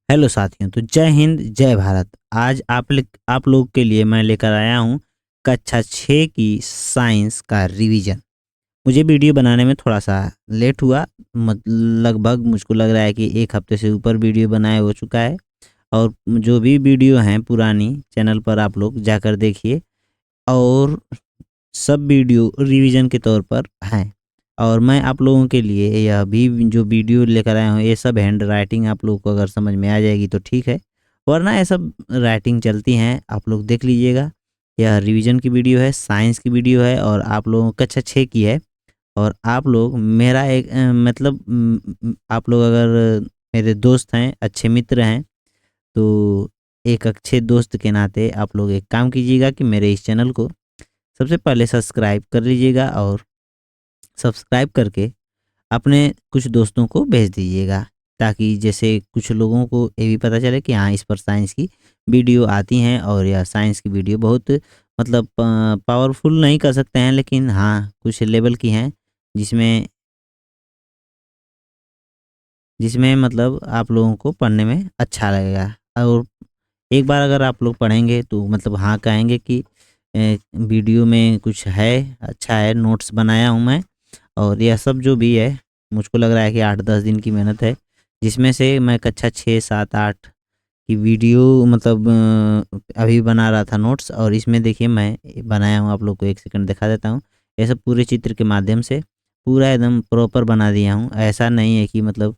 Hello साथियों, तो जय हिंद जय भारत। आज आप लोग के लिए मैं लेकर आया हूँ कक्षा 6 की साइंस का रिवीजन। मुझे वीडियो बनाने में थोड़ा सा लेट हुआ। लगभग मुझको लग रहा है कि एक हफ्ते से ऊपर वीडियो बनाए हो चुका है। और जो भी वीडियो हैं पुरानी चैनल पर आप लोग जाकर देखिए। और सब वीडियो रिवीजन के तौर पर हैं। और मैं आप लोगों के लिए यह भी जो वीडियो लेकर आया हूँ, ये सब हैंड राइटिंग आप लोगों को अगर समझ में आ जाएगी तो ठीक है, वरना ये सब राइटिंग चलती हैं, आप लोग देख लीजिएगा। यह रिवीजन की वीडियो है, साइंस की वीडियो है और आप लोगों को कक्षा 6 की है। और आप लोग मेरा एक आप लोग अगर मेरे दोस्त हैं, अच्छे मित्र हैं, तो एक अच्छे दोस्त के नाते आप लोग एक काम कीजिएगा कि मेरे इस चैनल को सबसे पहले सब्सक्राइब कर लीजिएगा। और सब्सक्राइब करके अपने कुछ दोस्तों को भेज दीजिएगा, ताकि जैसे कुछ लोगों को ये भी पता चले कि हाँ, इस पर साइंस की वीडियो आती हैं। और यह साइंस की वीडियो बहुत पावरफुल नहीं कर सकते हैं, लेकिन हाँ कुछ लेवल की हैं, जिसमें जिसमें आप लोगों को पढ़ने में अच्छा लगेगा। और एक बार अगर आप लोग पढ़ेंगे तो हाँ कहेंगे कि वीडियो में कुछ है, अच्छा है, नोट्स बनाया हूँ मैं। और यह सब जो भी है, मुझको लग रहा है कि 8-10 दिन की मेहनत है, जिसमें से मैं कक्षा 6, 7, 8 की वीडियो अभी बना रहा था नोट्स। और इसमें देखिए मैं बनाया हूँ, आप लोग को एक सेकंड दिखा देता हूँ। ये सब पूरे चित्र के माध्यम से पूरा एकदम प्रॉपर बना दिया हूँ। ऐसा नहीं है कि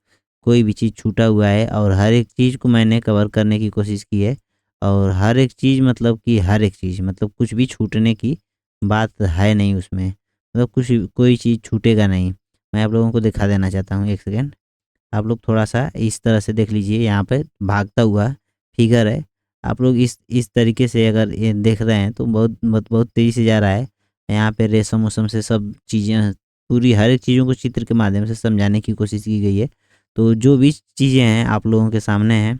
कोई भी चीज़ छूटा हुआ है, और हर एक चीज़ को मैंने कवर करने की कोशिश की है। और हर एक चीज़ हर एक चीज़ कुछ भी छूटने की बात है नहीं उसमें। कुछ कोई चीज़ छूटेगा नहीं। मैं आप लोगों को दिखा देना चाहता हूँ, एक सेकेंड। आप लोग थोड़ा-सा इस तरह से देख लीजिए, यहाँ पे भागता हुआ फिगर है। आप लोग इस तरीके से अगर ये देख रहे हैं तो बहुत तेज़ी से जा रहा है। यहाँ पे रेशम-वेशम से सब चीज़ें, पूरी हर एक चीज़ों को चित्र के माध्यम से समझाने की कोशिश की गई है। तो जो भी चीज़ें हैं आप लोगों के सामने हैं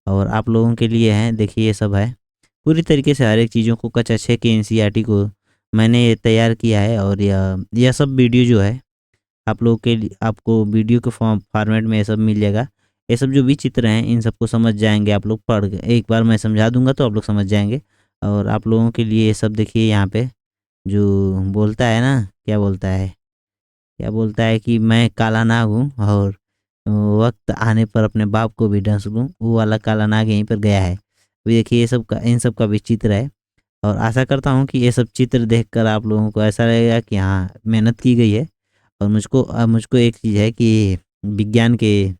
और आप लोगों के लिए हैं, देखिए ये सब है। पूरी तरीके से हर एक चीज़ों को कक्षा 6 के एनसीईआरटी को मैंने ये तैयार किया है। और यह सब वीडियो जो है, आप लोगों के लिए आपको वीडियो के फॉर्मेट में ये सब मिल जाएगा। ये सब जो भी चित्र हैं, इन सबको समझ जाएँगे आप लोग पढ़ के। एक बार मैं समझा दूँगा तो आप लोग समझ जाएँगे। और आप लोगों के लिए ये सब देखिए, यहाँ पे जो बोलता है ना, क्या बोलता है? क्या बोलता है कि मैं काला नाग हूँ और वक़्त आने पर अपने बाप को भी डस लूँ, वो वाला काला नाग यहीं पर गया है। अभी देखिए ये सब का, इन सब का भी चित्र है। और आशा करता हूँ कि ये सब चित्र देखकर आप लोगों को ऐसा लगेगा कि हाँ, मेहनत की गई है। और मुझको एक चीज़ है कि विज्ञान के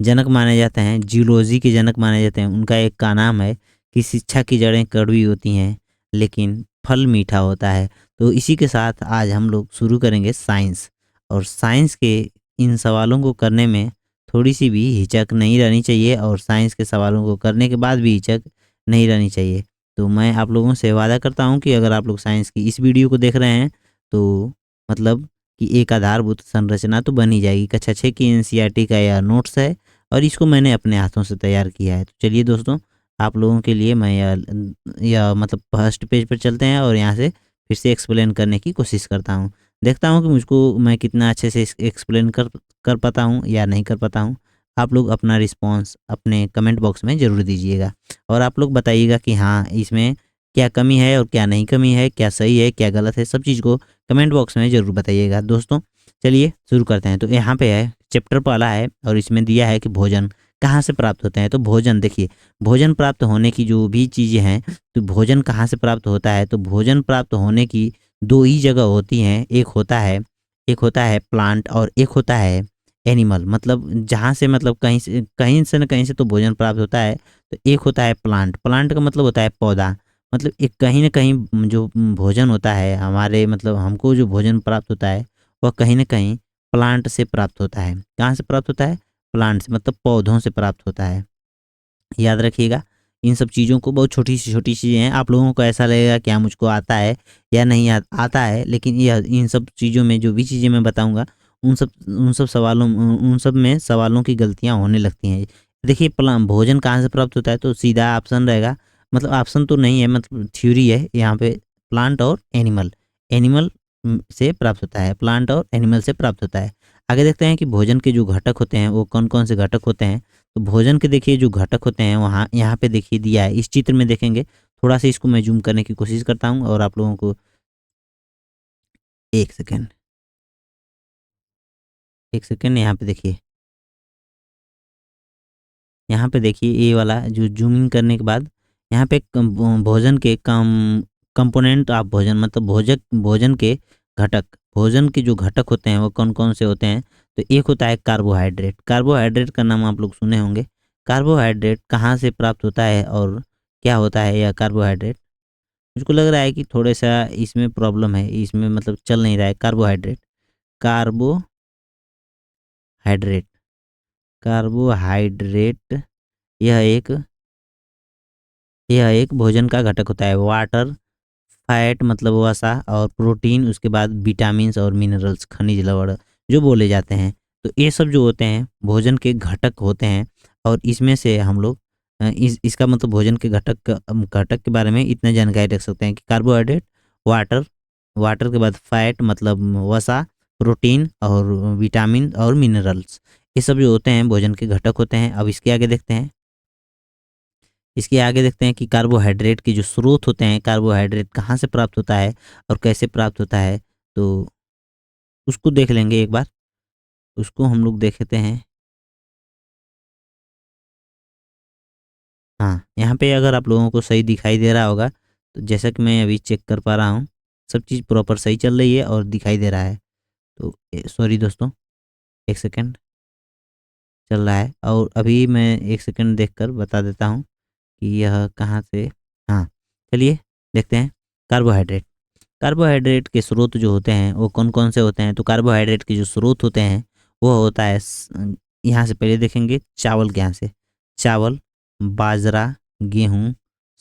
जनक माने जाते हैं, ज़ूलॉजी के जनक माने जाते हैं। उनका एक का नाम है कि शिक्षा की जड़ें कड़वी होती हैं, लेकिन फल मीठा होता है। तो इसी के साथ आज हम लोग शुरू करेंगे साइंस। और साइंस के इन सवालों को करने में थोड़ी-सी भी हिचक नहीं रहनी चाहिए, और साइंस के सवालों को करने के बाद भी हिचक नहीं रहनी चाहिए। तो मैं आप लोगों से वादा करता हूँ कि अगर आप लोग साइंस की इस वीडियो को देख रहे हैं, तो मतलब कि एक आधारभूत संरचना तो बन ही जाएगी। कक्षा 6 की एनसीईआरटी का यह नोट्स है और इसको मैंने अपने हाथों से तैयार किया है। तो चलिए दोस्तों, आप लोगों के लिए मैं फर्स्ट पेज पर चलते हैं और यहाँ से फिर से एक्सप्लेन करने की कोशिश करता हूँ। देखता हूँ कि मुझको मैं कितना अच्छे से एक्सप्लेन कर कर पाता हूँ या नहीं कर पाता हूँ। आप लोग अपना रिस्पॉन्स अपने कमेंट बॉक्स में ज़रूर दीजिएगा। और आप लोग बताइएगा कि हाँ, इसमें क्या कमी है और क्या नहीं कमी है, क्या सही है, क्या गलत है, सब चीज़ को कमेंट बॉक्स में ज़रूर बताइएगा। दोस्तों चलिए शुरू करते हैं। तो यहाँ पे है, चैप्टर पहला है और इसमें दिया है कि भोजन कहाँ से प्राप्त होते हैं। तो भोजन देखिए, भोजन प्राप्त होने की जो भी चीज़ें हैं, तो भोजन कहाँ से प्राप्त होता है, तो भोजन प्राप्त होने की दो ही जगह होती हैं। एक होता है प्लांट और एक होता है एनिमल। जहाँ से कहीं से न कहीं से तो भोजन प्राप्त होता है। तो एक होता है प्लांट, प्लांट का मतलब होता है पौधा। एक कहीं न कहीं जो भोजन होता है हमारे, हमको जो भोजन प्राप्त होता है, वह कहीं न कहीं प्लांट से प्राप्त होता है। कहाँ से प्राप्त होता है? प्लांट से, पौधों से प्राप्त होता है। याद रखिएगा इन सब चीज़ों को, बहुत छोटी सी छोटी चीज़ें हैं। आप लोगों को ऐसा लगेगा क्या मुझको आता है या नहीं आता है, लेकिन यह इन सब चीज़ों में जो भी चीज़ें मैं बताऊंगा, उन सब में सवालों की गलतियां होने लगती हैं। देखिए, भोजन कहाँ से प्राप्त होता है, तो सीधा ऑप्शन रहेगा। ऑप्शन तो नहीं है, थ्योरी है यहाँ पे। प्लांट और एनिमल, एनिमल से प्राप्त होता है, प्लांट और एनिमल से प्राप्त होता है। आगे देखते हैं कि भोजन के जो घटक होते हैं वो कौन कौन से घटक होते हैं। तो भोजन के देखिए जो घटक होते हैं वहाँ यहाँ पे देखिए दिया है, इस चित्र में देखेंगे। थोड़ा सा इसको मैं जूम करने की कोशिश करता हूँ और आप लोगों को 1 सेकंड, 1 सेकंड यहाँ पे देखिए। यहाँ पे देखिए ये वाला जो ज़ूम इन करने के बाद यहाँ पे भोजन के कंपोनेंट ऑफ भोजन मतलब भोजन के घटक, भोजन के जो घटक होते हैं वो कौन-कौन से होते हैं? तो एक होता है कार्बोहाइड्रेट। कार्बोहाइड्रेट का नाम आप लोग सुने होंगे। कार्बोहाइड्रेट कहाँ से प्राप्त होता है और क्या होता है यह कार्बोहाइड्रेट? मुझको लग रहा है कि थोड़ा-सा इसमें प्रॉब्लम है, इसमें मतलब चल नहीं रहा है कार्बोहाइड्रेट। कार्बोहाइड्रेट, कार्बोहाइड्रेट यह एक यह एक भोजन का घटक होता है। वाटर, फैट मतलब वसा और प्रोटीन, उसके बाद विटामिन्स और मिनरल्स, खनिज लवण जो बोले जाते हैं। तो ये सब जो होते हैं भोजन के घटक होते हैं और इसमें से हम लोग इसका मतलब भोजन के घटक के बारे में इतना जानकारी रख सकते हैं कि कार्बोहाइड्रेट, वाटर, वाटर के बाद फैट मतलब वसा, प्रोटीन और विटामिन और मिनरल्स, ये सब जो होते हैं भोजन के घटक होते हैं। अब इसके आगे देखते हैं कि कार्बोहाइड्रेट के जो स्रोत होते हैं, कार्बोहाइड्रेट कहाँ से प्राप्त होता है और कैसे प्राप्त होता है, तो उसको देख लेंगे एक बार। उसको हम लोग देखते हैं। हाँ, यहाँ पे अगर आप लोगों को सही दिखाई दे रहा होगा, तो जैसा कि मैं अभी चेक कर पा रहा हूँ, सब चीज़ प्रॉपर सही चल रही है और दिखाई दे रहा है। तो सॉरी दोस्तों, 1 सेकंड चल रहा है और अभी मैं 1 सेकंड देखकर बता देता हूँ कि यह कहाँ से। हाँ, चलिए देखते हैं कार्बोहाइड्रेट। कार्बोहाइड्रेट के स्रोत जो होते हैं वो कौन-कौन से होते हैं? तो कार्बोहाइड्रेट के जो स्रोत होते हैं वो होता है यहाँ से पहले देखेंगे चावल के यहाँ से। चावल, बाजरा, गेहूँ,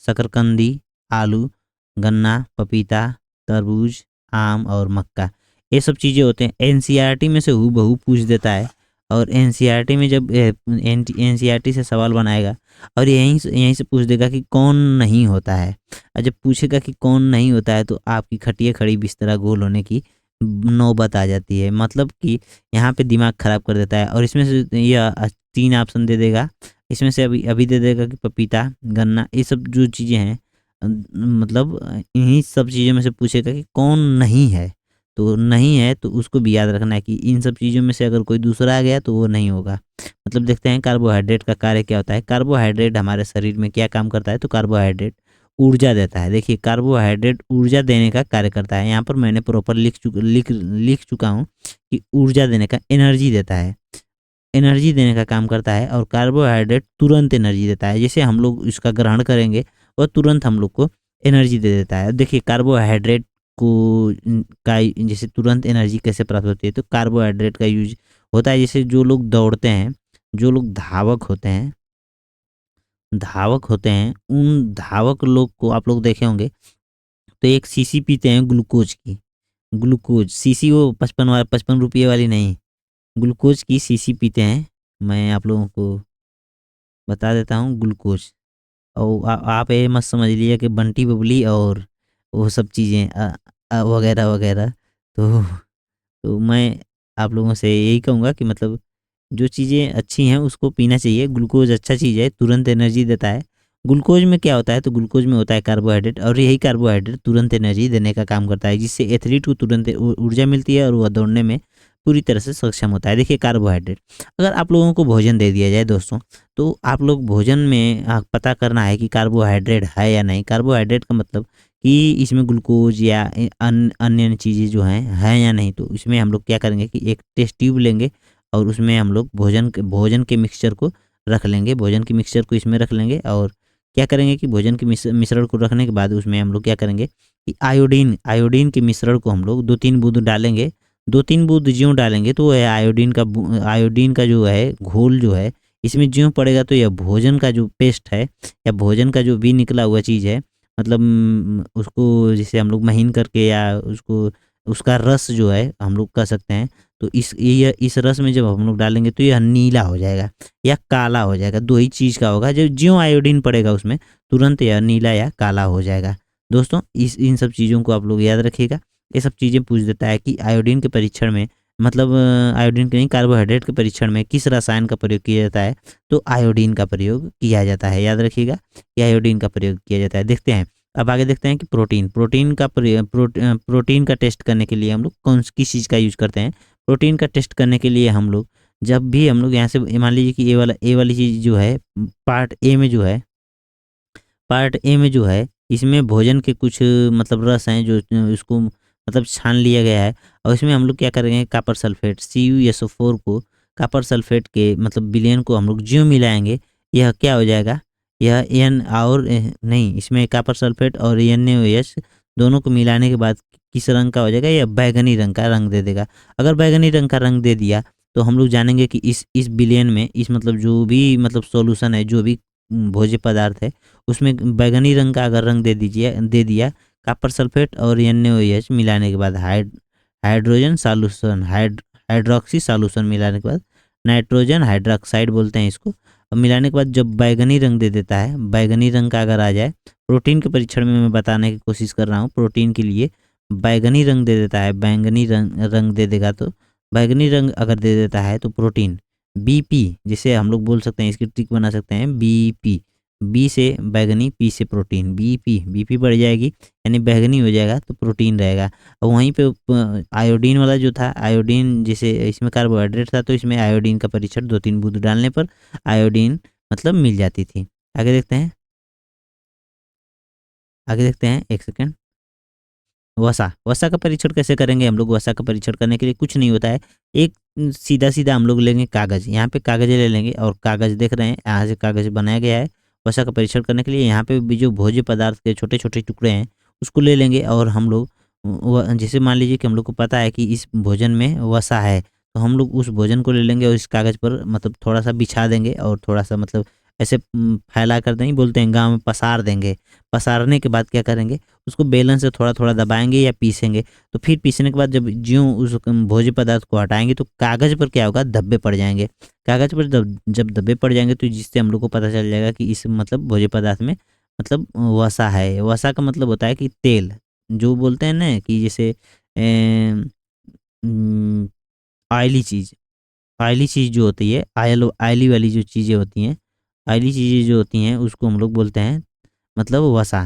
शकरकंदी, आलू, गन्ना, पपीता, तरबूज, आम और मक्का। ये सब चीज़ें होते हैं। एनसीईआरटी में से हूबहू पूछ देता है और एनसीईआरटी में जब एनसीईआरटी से सवाल बनाएगा और यहीं से पूछ देगा कि कौन नहीं होता है। और जब पूछेगा कि कौन नहीं होता है तो आपकी खटिया खड़ी बिस्तरा गोल होने की नौबत आ जाती है। मतलब कि यहाँ पे दिमाग ख़राब कर देता है और इसमें से यह 3 ऑप्शन दे देगा। इसमें से अभी अभी दे देगा कि पपीता, गन्ना, ये सब जो चीज़ें हैं मतलब इन्हीं सब चीज़ों में से पूछेगा कि कौन नहीं है। तो नहीं है तो उसको भी याद रखना है कि इन सब चीज़ों में से अगर कोई दूसरा आ गया तो वो नहीं होगा। मतलब देखते हैं कार्बोहाइड्रेट का कार्य क्या होता है। कार्बोहाइड्रेट हमारे शरीर में क्या काम करता है? तो कार्बोहाइड्रेट ऊर्जा देता है। देखिए कार्बोहाइड्रेट ऊर्जा देने का कार्य करता है। यहाँ पर मैंने प्रॉपर लिख चुका हूँ कि ऊर्जा देने का, एनर्जी देता है, एनर्जी देने का काम करता है। और कार्बोहाइड्रेट तुरंत एनर्जी देता है। जैसे हम लोग इसका ग्रहण करेंगे और तुरंत हम लोग को एनर्जी दे देता है। देखिए कार्बोहाइड्रेट को का जैसे तुरंत एनर्जी कैसे प्राप्त होती है? तो कार्बोहाइड्रेट का यूज होता है जैसे जो लोग दौड़ते हैं, जो लोग धावक होते हैं, उन धावक लोग को आप लोग देखे होंगे तो एक शीशी पीते हैं ग्लूकोज की। ग्लूकोज शीशी वो 55 रुपये वाली नहीं, ग्लूकोज की शीशी पीते हैं। मैं आप लोगों को बता देता हूँ ग्लूकोज। और आप ये मत समझ लीजिए कि बंटी बबली और वो सब चीज़ें वगैरह वगैरह। तो मैं आप लोगों से यही कहूँगा कि मतलब जो चीज़ें अच्छी हैं उसको पीना चाहिए। ग्लूकोज़ अच्छा चीज़ है, तुरंत एनर्जी देता है। ग्लूकोज़ में क्या होता है? तो ग्लूकोज़ में होता है कार्बोहाइड्रेट और यही कार्बोहाइड्रेट तुरंत एनर्जी देने का काम करता है, जिससे एथलीट को तुरंत ऊर्जा मिलती है और वह दौड़ने में पूरी तरह से सक्षम होता है। देखिए कार्बोहाइड्रेट, अगर आप लोगों को भोजन दे दिया जाए दोस्तों, तो आप लोग भोजन में पता करना है कि कार्बोहाइड्रेट है या नहीं। कार्बोहाइड्रेट का मतलब कि इसमें ग्लूकोज या अन्य चीज़ें जो हैं या नहीं। तो इसमें हम लोग क्या करेंगे कि एक टेस्ट ट्यूब लेंगे और उसमें हम लोग भोजन के मिक्सचर को रख लेंगे। भोजन के मिक्सचर को इसमें रख लेंगे और क्या करेंगे कि भोजन के मिश्रण को रखने के बाद उसमें हम लोग क्या करेंगे कि आयोडीन के मिश्रण को हम लोग 2-3 बूंद डालेंगे। 2-3 बूंद ज्यों डालेंगे तो वह आयोडीन का जो है घोल जो है इसमें ज्यों पड़ेगा तो यह भोजन का जो पेस्ट है या भोजन का जो भी निकला हुआ चीज़ है, मतलब उसको जैसे हम लोग महीन करके या उसको उसका रस जो है हम लोग कह सकते हैं। तो इस रस में जब हम लोग डालेंगे तो यह नीला हो जाएगा या काला हो जाएगा, 2 ही चीज़ का होगा। जब ज्यों आयोडीन पड़ेगा उसमें तुरंत यह नीला या काला हो जाएगा। दोस्तों इन सब चीज़ों को आप लोग याद रखिएगा। ये सब चीज़ें पूछ देता है कि आयोडीन के परीक्षण में मतलब आयोडीन के नहीं, कार्बोहाइड्रेट के परीक्षण में किस रसायन का प्रयोग किया जाता है? तो आयोडीन का प्रयोग किया जाता है। याद रखिएगा कि आयोडीन का प्रयोग किया जाता है। देखते हैं, अब आगे देखते हैं कि प्रोटीन का टेस्ट करने के लिए हम लोग किस चीज़ का यूज करते हैं? प्रोटीन का टेस्ट करने के लिए हम लोग, जब भी हम लोग यहाँ से मान लीजिए कि ए वाली चीज़ जो है, पार्ट ए में जो है, इसमें भोजन के कुछ मतलब रस हैं जो इसको मतलब छान लिया गया है, और इसमें हम लोग क्या करेंगे, कॉपर सल्फेट CuSO4 को, कॉपर सल्फेट के मतलब विलयन को हम लोग ज्यों मिलाएंगे, यह क्या हो जाएगा, यह एन और नहीं, इसमें कॉपर सल्फेट और NaOH दोनों को मिलाने के बाद किस रंग का हो जाएगा, यह बैगनी रंग का रंग दे देगा। अगर बैगनी रंग का रंग दे दिया तो हम लोग जानेंगे कि इस विलयन में, इस मतलब जो भी मतलब सॉल्यूशन है, जो भी भोज्य पदार्थ है, उसमें बैगनी रंग का अगर रंग दे दिया, कॉपर सल्फेट और NaOH मिलाने के बाद हाइड्रोजन सॉल्यूशन, हाइड्रोक्सी सॉल्यूशन मिलाने के बाद नाइट्रोजन हाइड्रोक्साइड बोलते हैं इसको, और मिलाने के बाद जब बैगनी रंग दे देता है, बैगनी रंग का अगर आ जाए, प्रोटीन के परीक्षण में मैं बताने की कोशिश कर रहा हूँ, प्रोटीन के लिए बैगनी रंग दे देता है, बैंगनी रंग दे देगा, तो बैगनी रंग अगर दे देता है तो प्रोटीन BP, जिसे हम लोग बोल सकते हैं, इसकी ट्रिक बना सकते हैं, BP, बी से बैगनी, पी से प्रोटीन, बीपी बढ़ जाएगी, यानी बैगनी हो जाएगा तो प्रोटीन रहेगा। और वहीं पे आयोडीन वाला जो था, आयोडीन जैसे इसमें कार्बोहाइड्रेट था, तो इसमें आयोडीन का परीक्षण 2-3 बूंद डालने पर आयोडीन मतलब मिल जाती थी। आगे देखते हैं, एक सेकेंड। वसा का परीक्षण कैसे करेंगे हम लोग? वसा का परीक्षण करने के लिए कुछ नहीं होता है, एक सीधा सीधा हम लोग लेंगे कागज़, यहाँ पे कागज़ ले लेंगे, और कागज़ देख रहे हैं, यहाँ से कागज़ बनाया गया है वसा का परीक्षण करने के लिए। यहाँ पे भी जो भोज्य पदार्थ के छोटे छोटे टुकड़े हैं उसको ले लेंगे, और हम लोग जैसे मान लीजिए कि हम लोग को पता है कि इस भोजन में वसा है, तो हम लोग उस भोजन को ले लेंगे और इस कागज़ पर मतलब थोड़ा सा बिछा देंगे, और थोड़ा सा मतलब ऐसे फैला कर देंगे, बोलते हैं गाँव में पसार देंगे। पसारने के बाद क्या करेंगे, उसको बेलन से थोड़ा-थोड़ा दबाएँगे या पीसेंगे। तो फिर पीसने के बाद जब ज्यों उस भोज्य पदार्थ को हटाएँगे तो कागज़ पर क्या होगा, धब्बे पड़ जाएँगे। कागज़ पर जब धब्बे पड़ जाएँगे तो जिससे हम लोग को पता चल जाएगा कि इस मतलब भोज्य पदार्थ में मतलब वसा है। वसा का मतलब होता है कि तेल, जो बोलते हैं ना कि जैसे उम, ऑयली चीज़, ऑयली चीज़ जो होती है, ऑयली वाली जो चीज़ें होती हैं, ऑयली चीज़ें जो होती हैं उसको हम लोग बोलते हैं मतलब वसा।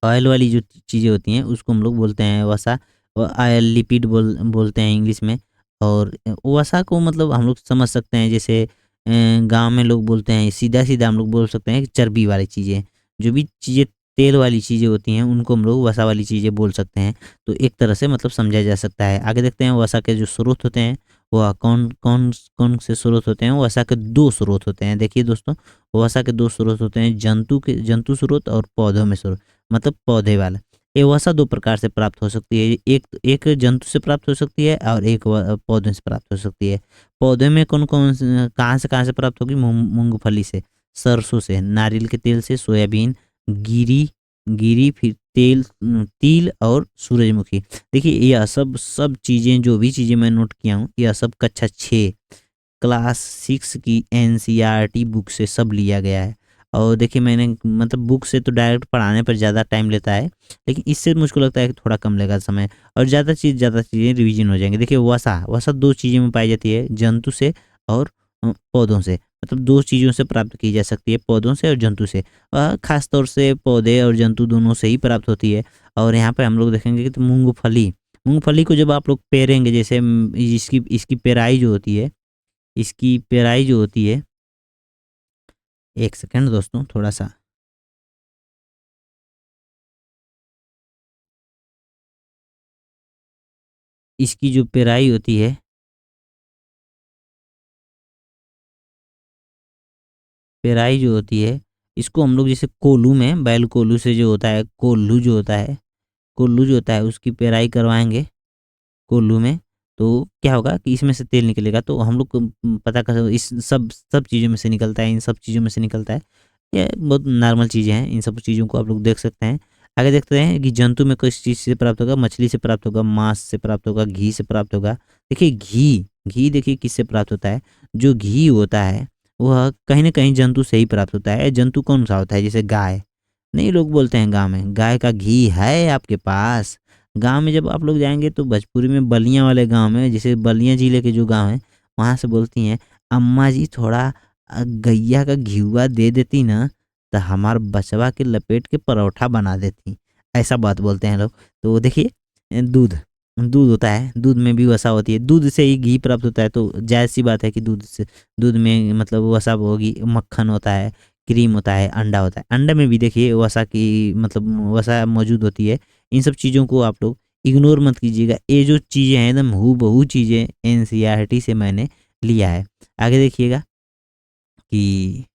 ऑयल वाली जो चीज़ें होती हैं उसको हम लोग बोलते हैं वसा, ऑयल लिपिड बोलते हैं इंग्लिश में। और वसा को मतलब हम लोग समझ सकते हैं, जैसे गांव में लोग बोलते हैं, सीधा सीधा हम लोग बोल सकते हैं कि चर्बी वाली चीज़ें, जो भी चीज़ें तेल वाली चीज़ें होती हैं उनको हम लोग वसा वाली चीज़ें बोल सकते हैं। तो एक तरह से मतलब समझा जा सकता है। आगे देखते हैं वसा के जो स्रोत होते हैं, वह कौन कौन कौन से स्रोत होते हैं। वसा के दो स्रोत होते हैं, देखिए दोस्तों, वसा के दो स्रोत होते हैं, जंतु स्रोत और पौधों में स्रोत, मतलब पौधे वाला। ये वसा 2 प्रकार से प्राप्त हो सकती है, एक एक जंतु से प्राप्त हो सकती है और एक पौधे से प्राप्त हो सकती है। पौधे में कौन-कौन से कहाँ से प्राप्त होगी? मूँगफली से, सरसों से, नारियल के तेल से, सोयाबीन, गिरी गिरी फिर तिल और सूरजमुखी। देखिए यह सब चीज़ें, जो भी चीज़ें मैं नोट किया हूँ, यह सब कक्षा 6 क्लास 6 की NCERT बुक से सब लिया गया है। और देखिए मैंने मतलब बुक से तो डायरेक्ट पढ़ाने पर ज़्यादा टाइम लेता है, लेकिन इससे मुझको लगता है कि थोड़ा कम लेगा समय, और ज़्यादा चीज़ें रिवीजन हो जाएँगी। देखिए वसा 2 चीज़ों में पाई जाती है, जंतु से और पौधों से, मतलब 2 चीज़ों से प्राप्त की जा सकती है, पौधों से और जंतु से। ख़ास तौर से पौधे और जंतु दोनों से ही प्राप्त होती है। और यहाँ पे हम लोग देखेंगे कि तो मूँगफली को जब आप लोग पेरेंगे, जैसे इसकी पेराई जो होती है, इसकी पेराई जो होती है, एक सेकंड दोस्तों, थोड़ा-सा इसकी जो पेराई होती है, पेराई जो होती है, इसको हम लोग जैसे कोल्हू में, बैल कोल्हू से जो होता है, कोल्हू जो होता है उसकी पेराई करवाएँगे कोल्हू में, तो क्या होगा कि इसमें से तेल निकलेगा। तो हम लोग को पता कर इस सब सब चीज़ों में से निकलता है, इन सब चीज़ों में से निकलता है। ये बहुत नॉर्मल चीज़ें हैं, इन सब चीज़ों को आप लोग देख सकते हैं। आगे देखते हैं कि जंतु में किस चीज़ से प्राप्त होगा, मछली से प्राप्त होगा, मांस से प्राप्त होगा, घी से प्राप्त होगा। देखिए घी देखिए किससे प्राप्त होता है, जो घी होता है वह कहीं न कहीं जंतु से ही प्राप्त होता है। जंतु कौन-सा होता है? जैसे गाय, नहीं लोग बोलते हैं गाँव में, गाय का घी है आपके पास? गाँव में जब आप लोग जाएँगे तो भोजपुरी में बलिया वाले गाँव में, जैसे बलिया ज़िले के जो गाँव हैं, वहाँ से बोलती हैं, अम्मा जी थोड़ा गैया का घिउवा दे देती ना, तो हमार बचवा के लपेट के परोठा बना देती। ऐसा बात बोलते हैं लोग। तो देखिए दूध दूध होता है, दूध में भी वसा होती है, दूध से ही घी प्राप्त होता है, तो जायज़-सी बात है कि दूध में मतलब वसा होगी, मक्खन होता है, क्रीम होता है, अंडा होता है। अंडे में भी देखिए वसा की मतलब वसा मौजूद होती है। इन सब चीज़ों को आप लोग इग्नोर मत कीजिएगा। ये जो चीज़ें हैं एकदम हूबहू चीज़ें एनसीईआरटी से मैंने लिया है। आगे देखिएगा कि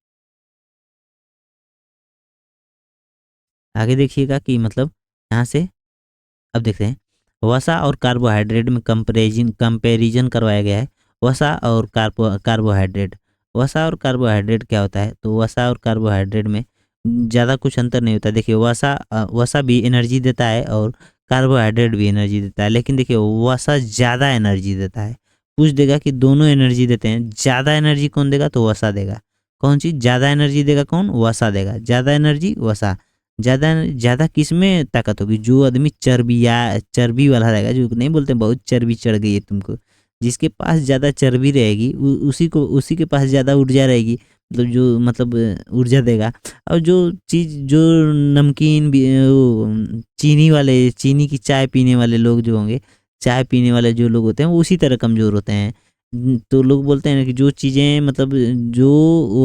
आगे देखिएगा कि मतलब यहाँ से अब देखते हैं, वसा और कार्बोहाइड्रेट में कंपैरिजन करवाया गया है। वसा और कार्बोहाइड्रेट, वसा और कार्बोहाइड्रेट क्या होता है? तो वसा और कार्बोहाइड्रेट में ज़्यादा कुछ अंतर नहीं होता। देखिए वसा भी एनर्जी देता है और कार्बोहाइड्रेट भी एनर्जी देता है, लेकिन देखिए वसा ज़्यादा एनर्जी देता है। पूछ देगा कि दोनों एनर्जी देते हैं, ज़्यादा एनर्जी कौन देगा? तो वसा देगा। कौन चीज़ ज़्यादा एनर्जी देगा? कौन? वसा देगा। ज़्यादा एनर्जी वसा। ज़्यादा ज़्यादा किसमें ताकत होगी? जो आदमी चर्बी वाला रहेगा, जो नहीं बोलते बहुत चर्बी चढ़ गई है तुमको, जिसके पास ज़्यादा चर्बी रहेगी उसी के पास ज़्यादा ऊर्जा रहेगी, मतलब जो मतलब ऊर्जा देगा। और जो नमकीन भी चीनी की चाय पीने वाले लोग जो होंगे, चाय पीने वाले जो लोग होते हैं वो उसी तरह कमज़ोर होते हैं। तो लोग बोलते हैं ना कि जो चीज़ें मतलब जो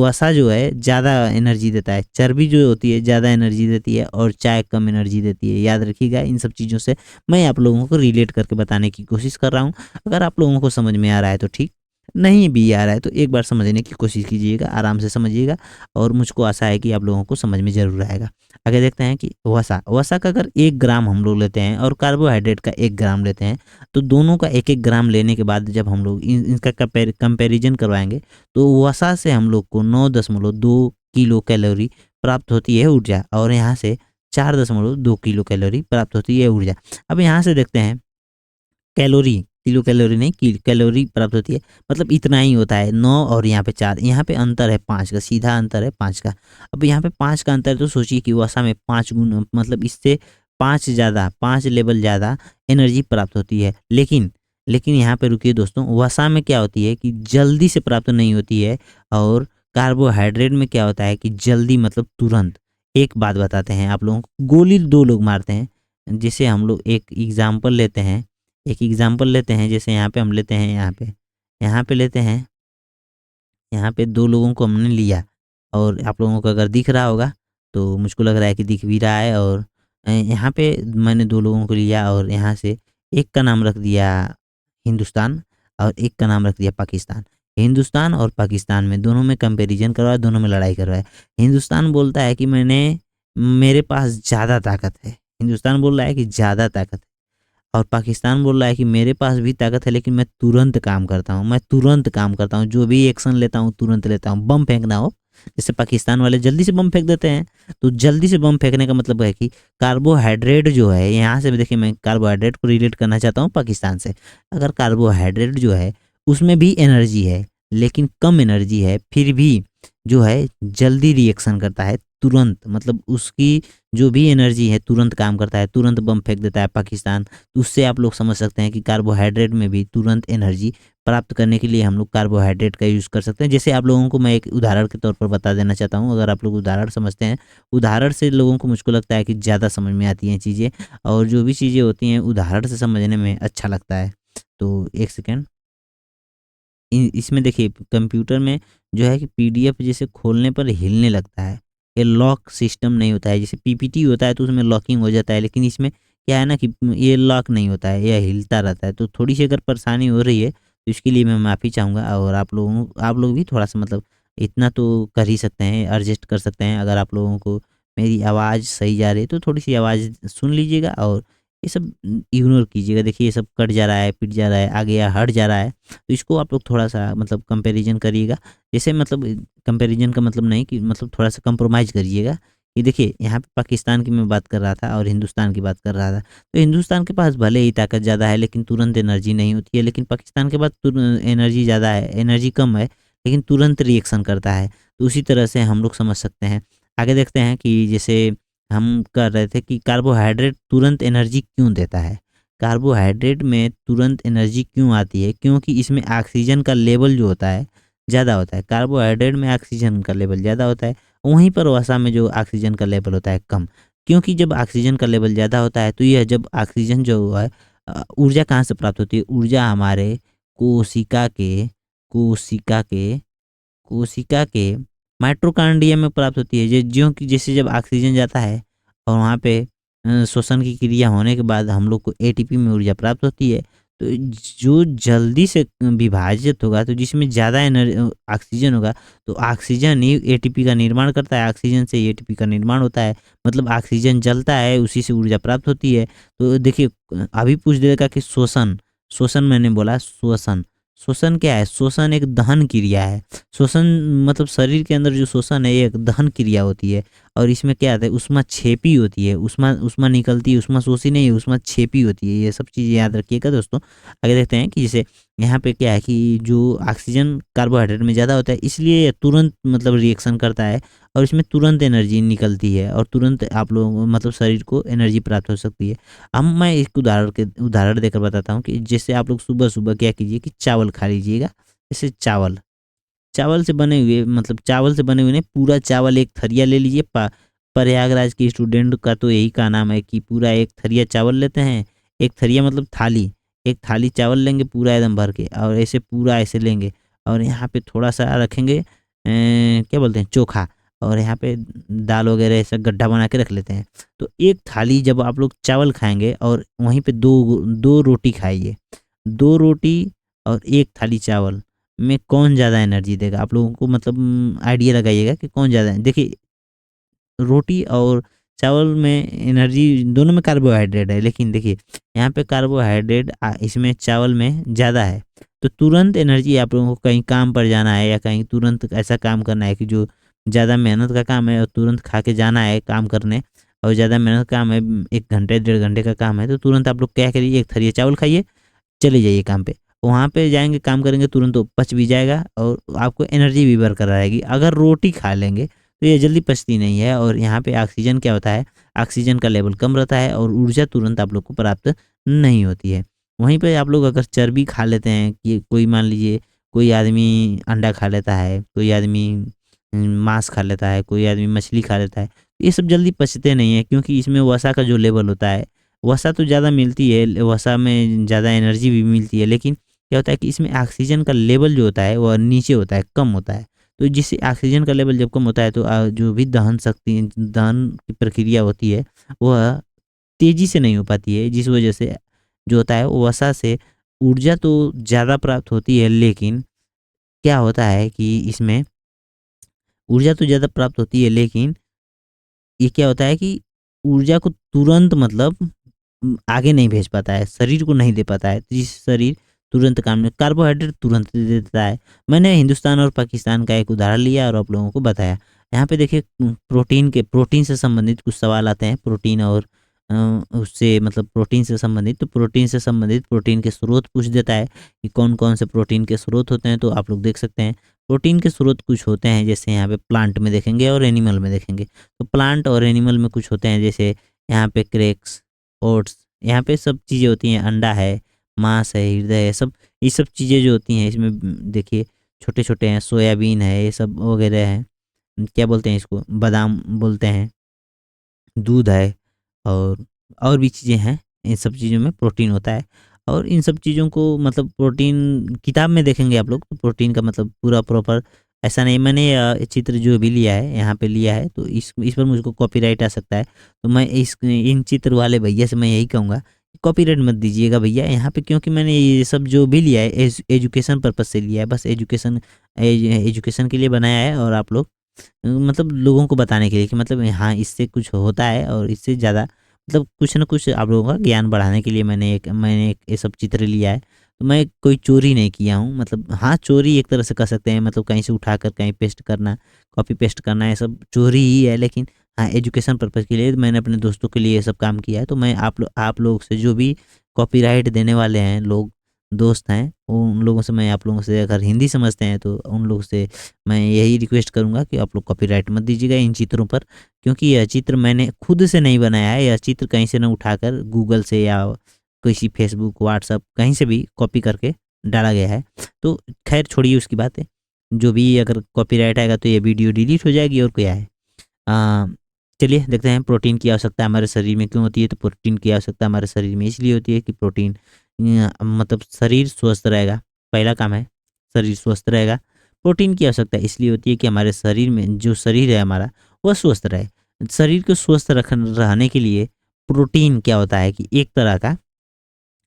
वसा जो है ज़्यादा एनर्जी देता है, चर्बी जो होती है ज़्यादा एनर्जी देती है और चाय कम एनर्जी देती है। याद रखिएगा, इन सब चीज़ों से मैं आप लोगों को रिलेट करके बताने की कोशिश कर रहा हूँ। अगर आप लोगों को समझ में आ रहा है तो ठीक, नहीं भी आ रहा है तो एक बार समझने की कोशिश कीजिएगा, आराम से समझिएगा और मुझको आशा है कि आप लोगों को समझ में ज़रूर आएगा। आगे देखते हैं कि वसा का अगर 1 ग्राम हम लोग लेते हैं और कार्बोहाइड्रेट का 1 ग्राम लेते हैं, तो दोनों का 1-1 ग्राम लेने के बाद जब हम लोग इनका कंपैरिजन करवाएँगे, तो वसा से हम लोग को 9.2 किलो कैलोरी प्राप्त होती है ऊर्जा, और यहाँ से 4.2 किलो कैलोरी प्राप्त होती है ऊर्जा। अब यहाँ से देखते हैं कैलोरी, किलो कैलोरी नहीं कैलोरी प्राप्त होती है, मतलब इतना ही होता है 9 और यहाँ पे 4, यहाँ पे अंतर है 5 का, सीधा अंतर है 5 का। अब यहाँ पे 5 का अंतर है, तो सोचिए कि वसा में 5 गुना मतलब इससे 5 लेवल ज़्यादा एनर्जी प्राप्त होती है। लेकिन यहाँ पे रुकिए दोस्तों, वसा में क्या होती है कि जल्दी से प्राप्त नहीं होती है, और कार्बोहाइड्रेट में क्या होता है कि जल्दी मतलब तुरंत। एक बात बताते हैं आप लोगों को, गोली 2 लोग मारते हैं, जैसे हम लोग एक एग्जाम्पल लेते हैं, जैसे यहाँ पे हम लेते हैं, यहाँ पे लेते हैं, यहाँ पे 2 लोगों को हमने लिया, और आप लोगों को अगर दिख रहा होगा तो मुझको लग रहा है कि दिख भी रहा है, और यहाँ पे मैंने 2 लोगों को लिया और यहाँ से एक का नाम रख दिया हिंदुस्तान और एक का नाम रख दिया पाकिस्तान। हिंदुस्तान और पाकिस्तान में दोनों में कंपैरिजन करवाया, दोनों में लड़ाई करवाया। हिंदुस्तान बोलता है कि मेरे पास ज़्यादा ताकत है। हिंदुस्तान बोल रहा है कि ज़्यादा ताकत है, और पाकिस्तान बोल रहा है कि मेरे पास भी ताकत है, लेकिन मैं तुरंत काम करता हूँ, जो भी एक्शन लेता हूँ तुरंत लेता हूँ। बम फेंकना हो, जैसे पाकिस्तान वाले जल्दी से बम फेंक देते हैं, तो जल्दी से बम फेंकने का मतलब है कि कार्बोहाइड्रेट जो है, यहाँ से भी देखिए मैं कार्बोहाइड्रेट को रिलेट करना चाहता हूँ पाकिस्तान से। अगर कार्बोहाइड्रेट जो है उसमें भी एनर्जी है, लेकिन कम एनर्जी है, फिर भी जो है जल्दी रिएक्शन करता है, तुरंत मतलब उसकी जो भी एनर्जी है तुरंत काम करता है, तुरंत बम फेंक देता है पाकिस्तान। तो उससे आप लोग समझ सकते हैं कि कार्बोहाइड्रेट में भी तुरंत एनर्जी प्राप्त करने के लिए हम लोग कार्बोहाइड्रेट का यूज़ कर सकते हैं। जैसे आप लोगों को मैं एक उदाहरण के तौर पर बता देना चाहता हूँ, अगर आप लोग उदाहरण समझते हैं, उदाहरण से लोगों को मुझको लगता है कि ज़्यादा समझ में आती हैं चीज़ें, और जो भी चीज़ें होती हैं उदाहरण से समझने में अच्छा लगता है। तो 1 सेकंड, इसमें देखिए कंप्यूटर में जो है कि पीडीएफ जैसे खोलने पर हिलने लगता है, ये लॉक सिस्टम नहीं होता है। जैसे पीपीटी होता है तो उसमें लॉकिंग हो जाता है, लेकिन इसमें क्या है ना कि ये लॉक नहीं होता है, यह हिलता रहता है। तो थोड़ी सी अगर परेशानी हो रही है तो इसके लिए मैं माफ़ी चाहूँगा, और आप लोग भी थोड़ा सा मतलब इतना तो कर ही सकते हैं, एडजस्ट कर सकते हैं। अगर आप लोगों को मेरी आवाज़ सही जा रही है तो थोड़ी सी आवाज़ सुन लीजिएगा, और ये सब इग्नोर कीजिएगा। देखिए ये सब कट जा रहा है, पिट जा रहा है, आगे या हट जा रहा है, तो इसको आप लोग थोड़ा-सा मतलब कंपैरिज़न करिएगा। जैसे मतलब कंपैरिज़न का मतलब नहीं कि मतलब थोड़ा-सा कंप्रोमाइज़ करिएगा, कि देखिए यहाँ पे पाकिस्तान की मैं बात कर रहा था और हिंदुस्तान की बात कर रहा था। तो हिंदुस्तान के पास भले ही ताकत ज़्यादा है, लेकिन तुरंत एनर्जी नहीं होती है, लेकिन पाकिस्तान के पास एनर्जी ज़्यादा है, एनर्जी कम है, लेकिन तुरंत रिएक्शन करता है। तो उसी तरह से हम लोग समझ सकते हैं। आगे देखते हैं कि जैसे हम कर रहे थे कि कार्बोहाइड्रेट तुरंत एनर्जी क्यों देता है, कार्बोहाइड्रेट में तुरंत एनर्जी क्यों आती है, क्योंकि इसमें ऑक्सीजन का लेवल जो होता है ज़्यादा होता है। कार्बोहाइड्रेट में ऑक्सीजन का लेवल ज़्यादा होता है, वहीं पर वसा में जो ऑक्सीजन का लेवल होता है कम। क्योंकि जब ऑक्सीजन का लेवल ज़्यादा होता है तो यह जब ऑक्सीजन जो है ऊर्जा कहाँ से प्राप्त होती है, ऊर्जा हमारे कोशिका के कोशिका के कोशिका के माइटोकॉन्ड्रिया में प्राप्त होती है। ज्यों कि जैसे जब ऑक्सीजन जाता है और वहाँ पे श्वसन की क्रिया होने के बाद हम लोग को एटीपी में ऊर्जा प्राप्त होती है। तो जो जल्दी से विभाजित होगा, तो जिसमें ज़्यादा ऑक्सीजन होगा, तो ऑक्सीजन ही एटीपी का निर्माण करता है, ऑक्सीजन से एटीपी का निर्माण होता है। मतलब ऑक्सीजन जलता है, उसी से ऊर्जा प्राप्त होती है। तो देखिए अभी पूछ देगा कि श्वसन, श्वसन मैंने बोला श्वसन, श्वसन क्या है? श्वसन एक दहन क्रिया है। श्वसन मतलब शरीर के अंदर जो श्वसन है ये एक दहन क्रिया होती है, और इसमें क्या आता है, ऊष्मा छेपी होती है, ऊष्मा ऊष्मा निकलती है, ऊष्मा शोषी नहीं है, ऊष्मा छेपी होती है। ये सब चीज़ें याद रखिएगा दोस्तों। आगे देखते हैं कि जैसे यहाँ पे क्या है कि जो ऑक्सीजन कार्बोहाइड्रेट में ज़्यादा होता है, इसलिए ये तुरंत मतलब रिएक्शन करता है और इसमें तुरंत एनर्जी निकलती है और तुरंत आप लोग मतलब शरीर को एनर्जी प्राप्त हो सकती है। अब मैं एक उदाहरण देकर बताता हूँ कि जैसे आप लोग सुबह-सुबह क्या कीजिए कि चावल खा लीजिएगा। जैसे चावल, चावल से बने हुए मतलब चावल से बने हुए नहीं, पूरा चावल एक थरिया ले लीजिए। प्रयागराज के स्टूडेंट का तो यही का नाम है कि पूरा एक थरिया चावल लेते हैं। एक थरिया मतलब थाली, एक थाली चावल लेंगे पूरा एकदम भर के, और ऐसे पूरा ऐसे लेंगे और यहाँ पे थोड़ा-सा रखेंगे क्या बोलते हैं, चोखा, और यहाँ पे दाल वगैरह ऐसा गड्ढा बना के रख लेते हैं। तो एक थाली जब आप लोग चावल खाएँगे और वहीं पे 2 रोटी खाइए, 2 रोटी और 1 थाली चावल में कौन ज़्यादा एनर्जी देगा? आप लोगों को मतलब आइडिया लगाइएगा कि कौन ज़्यादा देखिए, रोटी और चावल में एनर्जी दोनों में कार्बोहाइड्रेट है, लेकिन देखिए यहाँ पे कार्बोहाइड्रेट इसमें चावल में ज़्यादा है। तो तुरंत एनर्जी आप लोगों को कहीं काम पर जाना है या कहीं तुरंत ऐसा काम करना है कि जो ज़्यादा मेहनत का काम है और तुरंत खा के जाना है काम करने, और ज़्यादा मेहनत का काम है, 1 घंटे, डेढ़ घंटे का काम है, तो तुरंत आप लोग क्या करिए, 1 थरिया चावल खाइए, चले जाइए काम पे। वहाँ पे जाएँगे, काम करेंगे, तुरंत वो पच भी जाएगा और आपको एनर्जी भी बरकरार रहेगी। अगर रोटी खा लेंगे तो ये जल्दी पचती नहीं है, और यहाँ पे ऑक्सीजन क्या होता है, ऑक्सीजन का लेवल कम रहता है और ऊर्जा तुरंत आप लोग को प्राप्त नहीं होती है। वहीं पे आप लोग अगर चर्बी खा लेते हैं, कि कोई मान लीजिए कोई आदमी अंडा खा लेता है, कोई आदमी मांस खा लेता है, कोई आदमी मछली खा लेता है, ये सब जल्दी पचते नहीं हैं, क्योंकि इसमें वसा का जो लेवल होता है, वसा तो ज़्यादा मिलती है, वसा में ज़्यादा एनर्जी भी मिलती है, लेकिन क्या होता है कि इसमें ऑक्सीजन का लेवल जो होता है वह नीचे होता है, कम होता है। तो जिससे ऑक्सीजन का लेवल जब कम होता है तो जो भी दहन की प्रक्रिया होती है वह तेज़ी से नहीं हो पाती है, जिस वजह से जो होता है वो वसा से ऊर्जा तो ज़्यादा प्राप्त होती है, लेकिन क्या होता है कि इसमें ऊर्जा तो ज़्यादा प्राप्त होती है, लेकिन ये क्या होता है कि ऊर्जा को तुरंत मतलब आगे नहीं भेज पाता है, शरीर को नहीं दे पाता है। तो जिससे शरीर तुरंत काम नहीं, कार्बोहाइड्रेट तुरंत दे देता है। मैंने हिंदुस्तान और पाकिस्तान का एक उदाहरण लिया और आप लोगों को बताया। यहाँ पे देखिए प्रोटीन से संबंधित कुछ सवाल आते हैं, प्रोटीन और उससे मतलब प्रोटीन से संबंधित, तो प्रोटीन से संबंधित प्रोटीन के स्रोत पूछ देता है कि कौन-कौन से प्रोटीन के स्रोत होते हैं, तो आप लोग देख सकते हैं। प्रोटीन के स्रोत कुछ होते हैं, जैसे यहाँ पे प्लांट में देखेंगे और एनिमल में देखेंगे। तो प्लांट और एनिमल में कुछ होते हैं, जैसे यहाँ पे क्रैक्स, ओट्स, यहाँ पे सब चीज़ें होती हैं, अंडा है, मांस है, हृदय है, सब ये सब चीज़ें जो होती हैं इसमें देखिए छोटे-छोटे हैं, सोयाबीन है, ये सब वगैरह हैं। क्या बोलते हैं इसको, बादाम बोलते हैं, दूध है, और भी चीज़ें हैं। इन सब चीज़ों में प्रोटीन होता है, और इन सब चीज़ों को मतलब प्रोटीन किताब में देखेंगे आप लोग तो प्रोटीन का मतलब पूरा प्रॉपर ऐसा नहीं। मैंने चित्र जो भी लिया है यहाँ पे लिया है, तो इस पर मुझको कॉपीराइट आ सकता है। तो मैं इस इन चित्र वाले भैया से मैं यही कहूँगा, कॉपीराइट मत दीजिएगा भैया यहाँ पे, क्योंकि मैंने ये सब जो भी लिया है एजुकेशन पर्पज़ से लिया है, बस एजुकेशन के लिए बनाया है, और आप लोग मतलब लोगों को बताने के लिए कि मतलब हाँ, इससे कुछ होता है और इससे ज़्यादा मतलब कुछ न कुछ आप लोगों का ज्ञान बढ़ाने के लिए मैंने एक ये सब चित्र लिया है। तो मैं कोई चोरी नहीं किया हूँ, मतलब हाँ, चोरी एक तरह से कर सकते हैं, मतलब कहीं से उठाकर कहीं पेस्ट करना, कॉपी पेस्ट करना, ये सब चोरी ही है। लेकिन हाँ, एजुकेशन पर्पज़ के लिए मैंने अपने दोस्तों के लिए ये सब काम किया है। तो मैं आप लोग से जो भी कॉपीराइट देने वाले हैं लोग, दोस्त हैं उन लोगों से मैं आप लोगों से, अगर हिंदी समझते हैं तो उन लोगों से मैं यही रिक्वेस्ट करूँगा कि आप लोग कॉपीराइट मत दीजिएगा इन चित्रों पर, क्योंकि यह चित्र मैंने खुद से नहीं बनाया है। यह चित्र कहीं से ना उठाकर गूगल से या किसी फेसबुक, व्हाट्सएप कहीं से भी कॉपी करके डाला गया है। तो खैर छोड़िए उसकी बातें, जो भी अगर कॉपीराइट आएगा तो ये वीडियो डिलीट हो जाएगी और क्या है। अ, चलिए देखते हैं प्रोटीन की आवश्यकता हमारे शरीर में क्यों होती है। तो प्रोटीन की आवश्यकता हमारे शरीर में इसलिए होती है कि प्रोटीन मतलब शरीर स्वस्थ रहेगा, पहला काम है शरीर स्वस्थ रहेगा। प्रोटीन की आवश्यकता इसलिए होती है कि हमारे शरीर में जो शरीर है हमारा वह स्वस्थ रहे। शरीर को स्वस्थ रहने के लिए प्रोटीन क्या होता है कि एक तरह का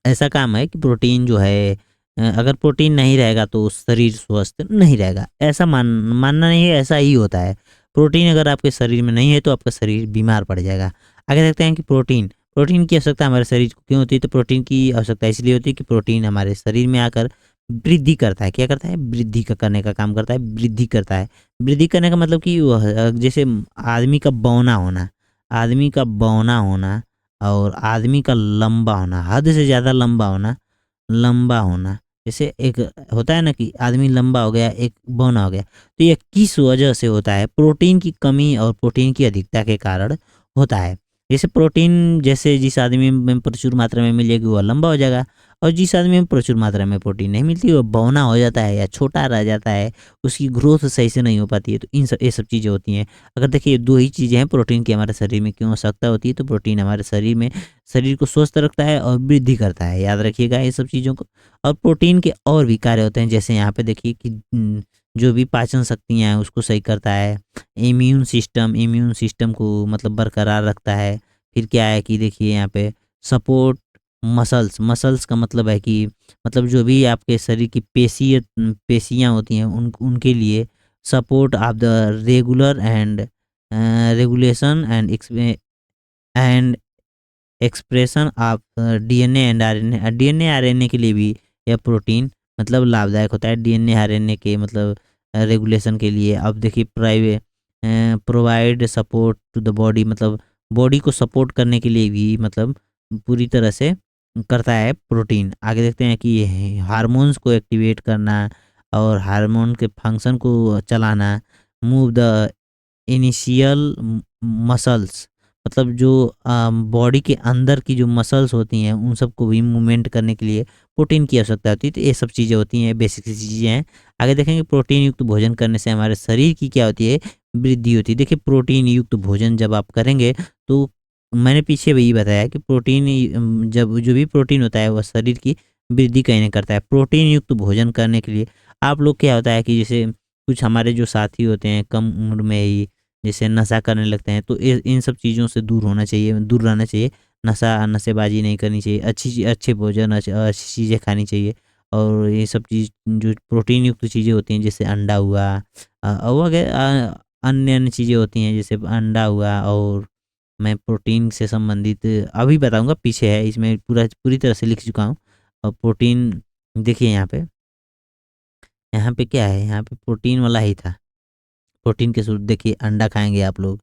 ऐसा काम है कि प्रोटीन जो है अगर प्रोटीन नहीं रहेगा तो शरीर स्वस्थ नहीं रहेगा। ऐसा मानना नहीं है, ऐसा ही होता है। प्रोटीन अगर आपके शरीर में नहीं है तो आपका शरीर बीमार पड़ जाएगा। आगे देखते हैं कि प्रोटीन प्रोटीन की आवश्यकता हमारे शरीर को क्यों होती है। तो प्रोटीन की आवश्यकता इसलिए होती है कि प्रोटीन हमारे शरीर में आकर वृद्धि करता है। क्या करता है? वृद्धि का करने का काम करता है, वृद्धि करता है। वृद्धि करने का मतलब कि जैसे आदमी का बौना होना, आदमी का बौना होना और आदमी का लंबा होना, हद से ज़्यादा लंबा होना, लंबा होना। जैसे एक होता है ना कि आदमी लंबा हो गया, एक बौना हो गया। तो ये किस वजह से होता है? प्रोटीन की कमी और प्रोटीन की अधिकता के कारण होता है। जैसे प्रोटीन जैसे जिस आदमी में प्रचुर मात्रा में मिलेगी वह लंबा हो जाएगा, और जिस आदमी में प्रचुर मात्रा में प्रोटीन नहीं मिलती वो बौना हो जाता है या छोटा रह जाता है, उसकी ग्रोथ सही से नहीं हो पाती है। तो ये सब चीज़ें होती हैं। अगर देखिए 2 ही चीज़ें हैं प्रोटीन की हमारे शरीर में क्यों आवश्यकता होती है। तो प्रोटीन हमारे शरीर में शरीर को स्वस्थ रखता है और वृद्धि करता है, याद रखिएगा ये सब चीज़ों को। और प्रोटीन के और भी कार्य होते हैं, जैसे यहाँ पे देखिए कि जो भी पाचन शक्तियाँ हैं उसको सही करता है। इम्यून सिस्टम को मतलब बरकरार रखता है। फिर क्या है कि देखिए यहाँ पे सपोर्ट मसल्स का मतलब है कि मतलब जो भी आपके शरीर की पेशियाँ होती हैं उनके लिए support of the regular and regulation and expression of DNA and RNA. DNA RNA के लिए भी यह प्रोटीन मतलब लाभदायक होता है। डीएनए आरएनए के मतलब रेगुलेशन के लिए। अब देखिए provide support to the body, मतलब बॉडी को सपोर्ट करने के लिए भी मतलब पूरी तरह से करता है प्रोटीन। आगे देखते हैं कि हार्मोन्स को एक्टिवेट करना और हार्मोन के फंक्शन को चलाना। मूव द इनिशियल मसल्स, मतलब जो बॉडी के अंदर की जो मसल्स होती हैं उन सबको भी मूवमेंट करने के लिए प्रोटीन की आवश्यकता होती है। तो ये सब चीज़ें होती हैं, बेसिक सी चीज़ें हैं। आगे देखेंगे प्रोटीन युक्त भोजन करने से हमारे शरीर की क्या होती है? वृद्धि होती है। देखिए प्रोटीन युक्त भोजन जब आप करेंगे तो मैंने पीछे भी बताया कि जब जो भी प्रोटीन होता है वह शरीर की वृद्धि कहीं नहीं करता है। प्रोटीन युक्त भोजन करने के लिए आप लोग क्या होता है कि जैसे कुछ हमारे जो साथी होते हैं कम उम्र में ही जैसे नशा करने लगते हैं, तो इन सब चीज़ों से दूर होना चाहिए, दूर रहना चाहिए। नशेबाजी नहीं करनी चाहिए। अच्छे भोजन अच्छी चीज़ें खानी चाहिए। और ये सब चीज़ जो प्रोटीन युक्त चीज़ें होती हैं जैसे अंडा हुआ और वगैरह अन्य अन्य चीज़ें होती हैं जैसे अंडा हुआ। और मैं प्रोटीन से संबंधित अभी बताऊंगा, पीछे है इसमें पूरी तरह से लिख चुका हूँ। और प्रोटीन देखिए यहाँ पे क्या है, यहाँ पे प्रोटीन वाला ही था। प्रोटीन के सूत्र देखिए, अंडा खाएंगे आप लोग,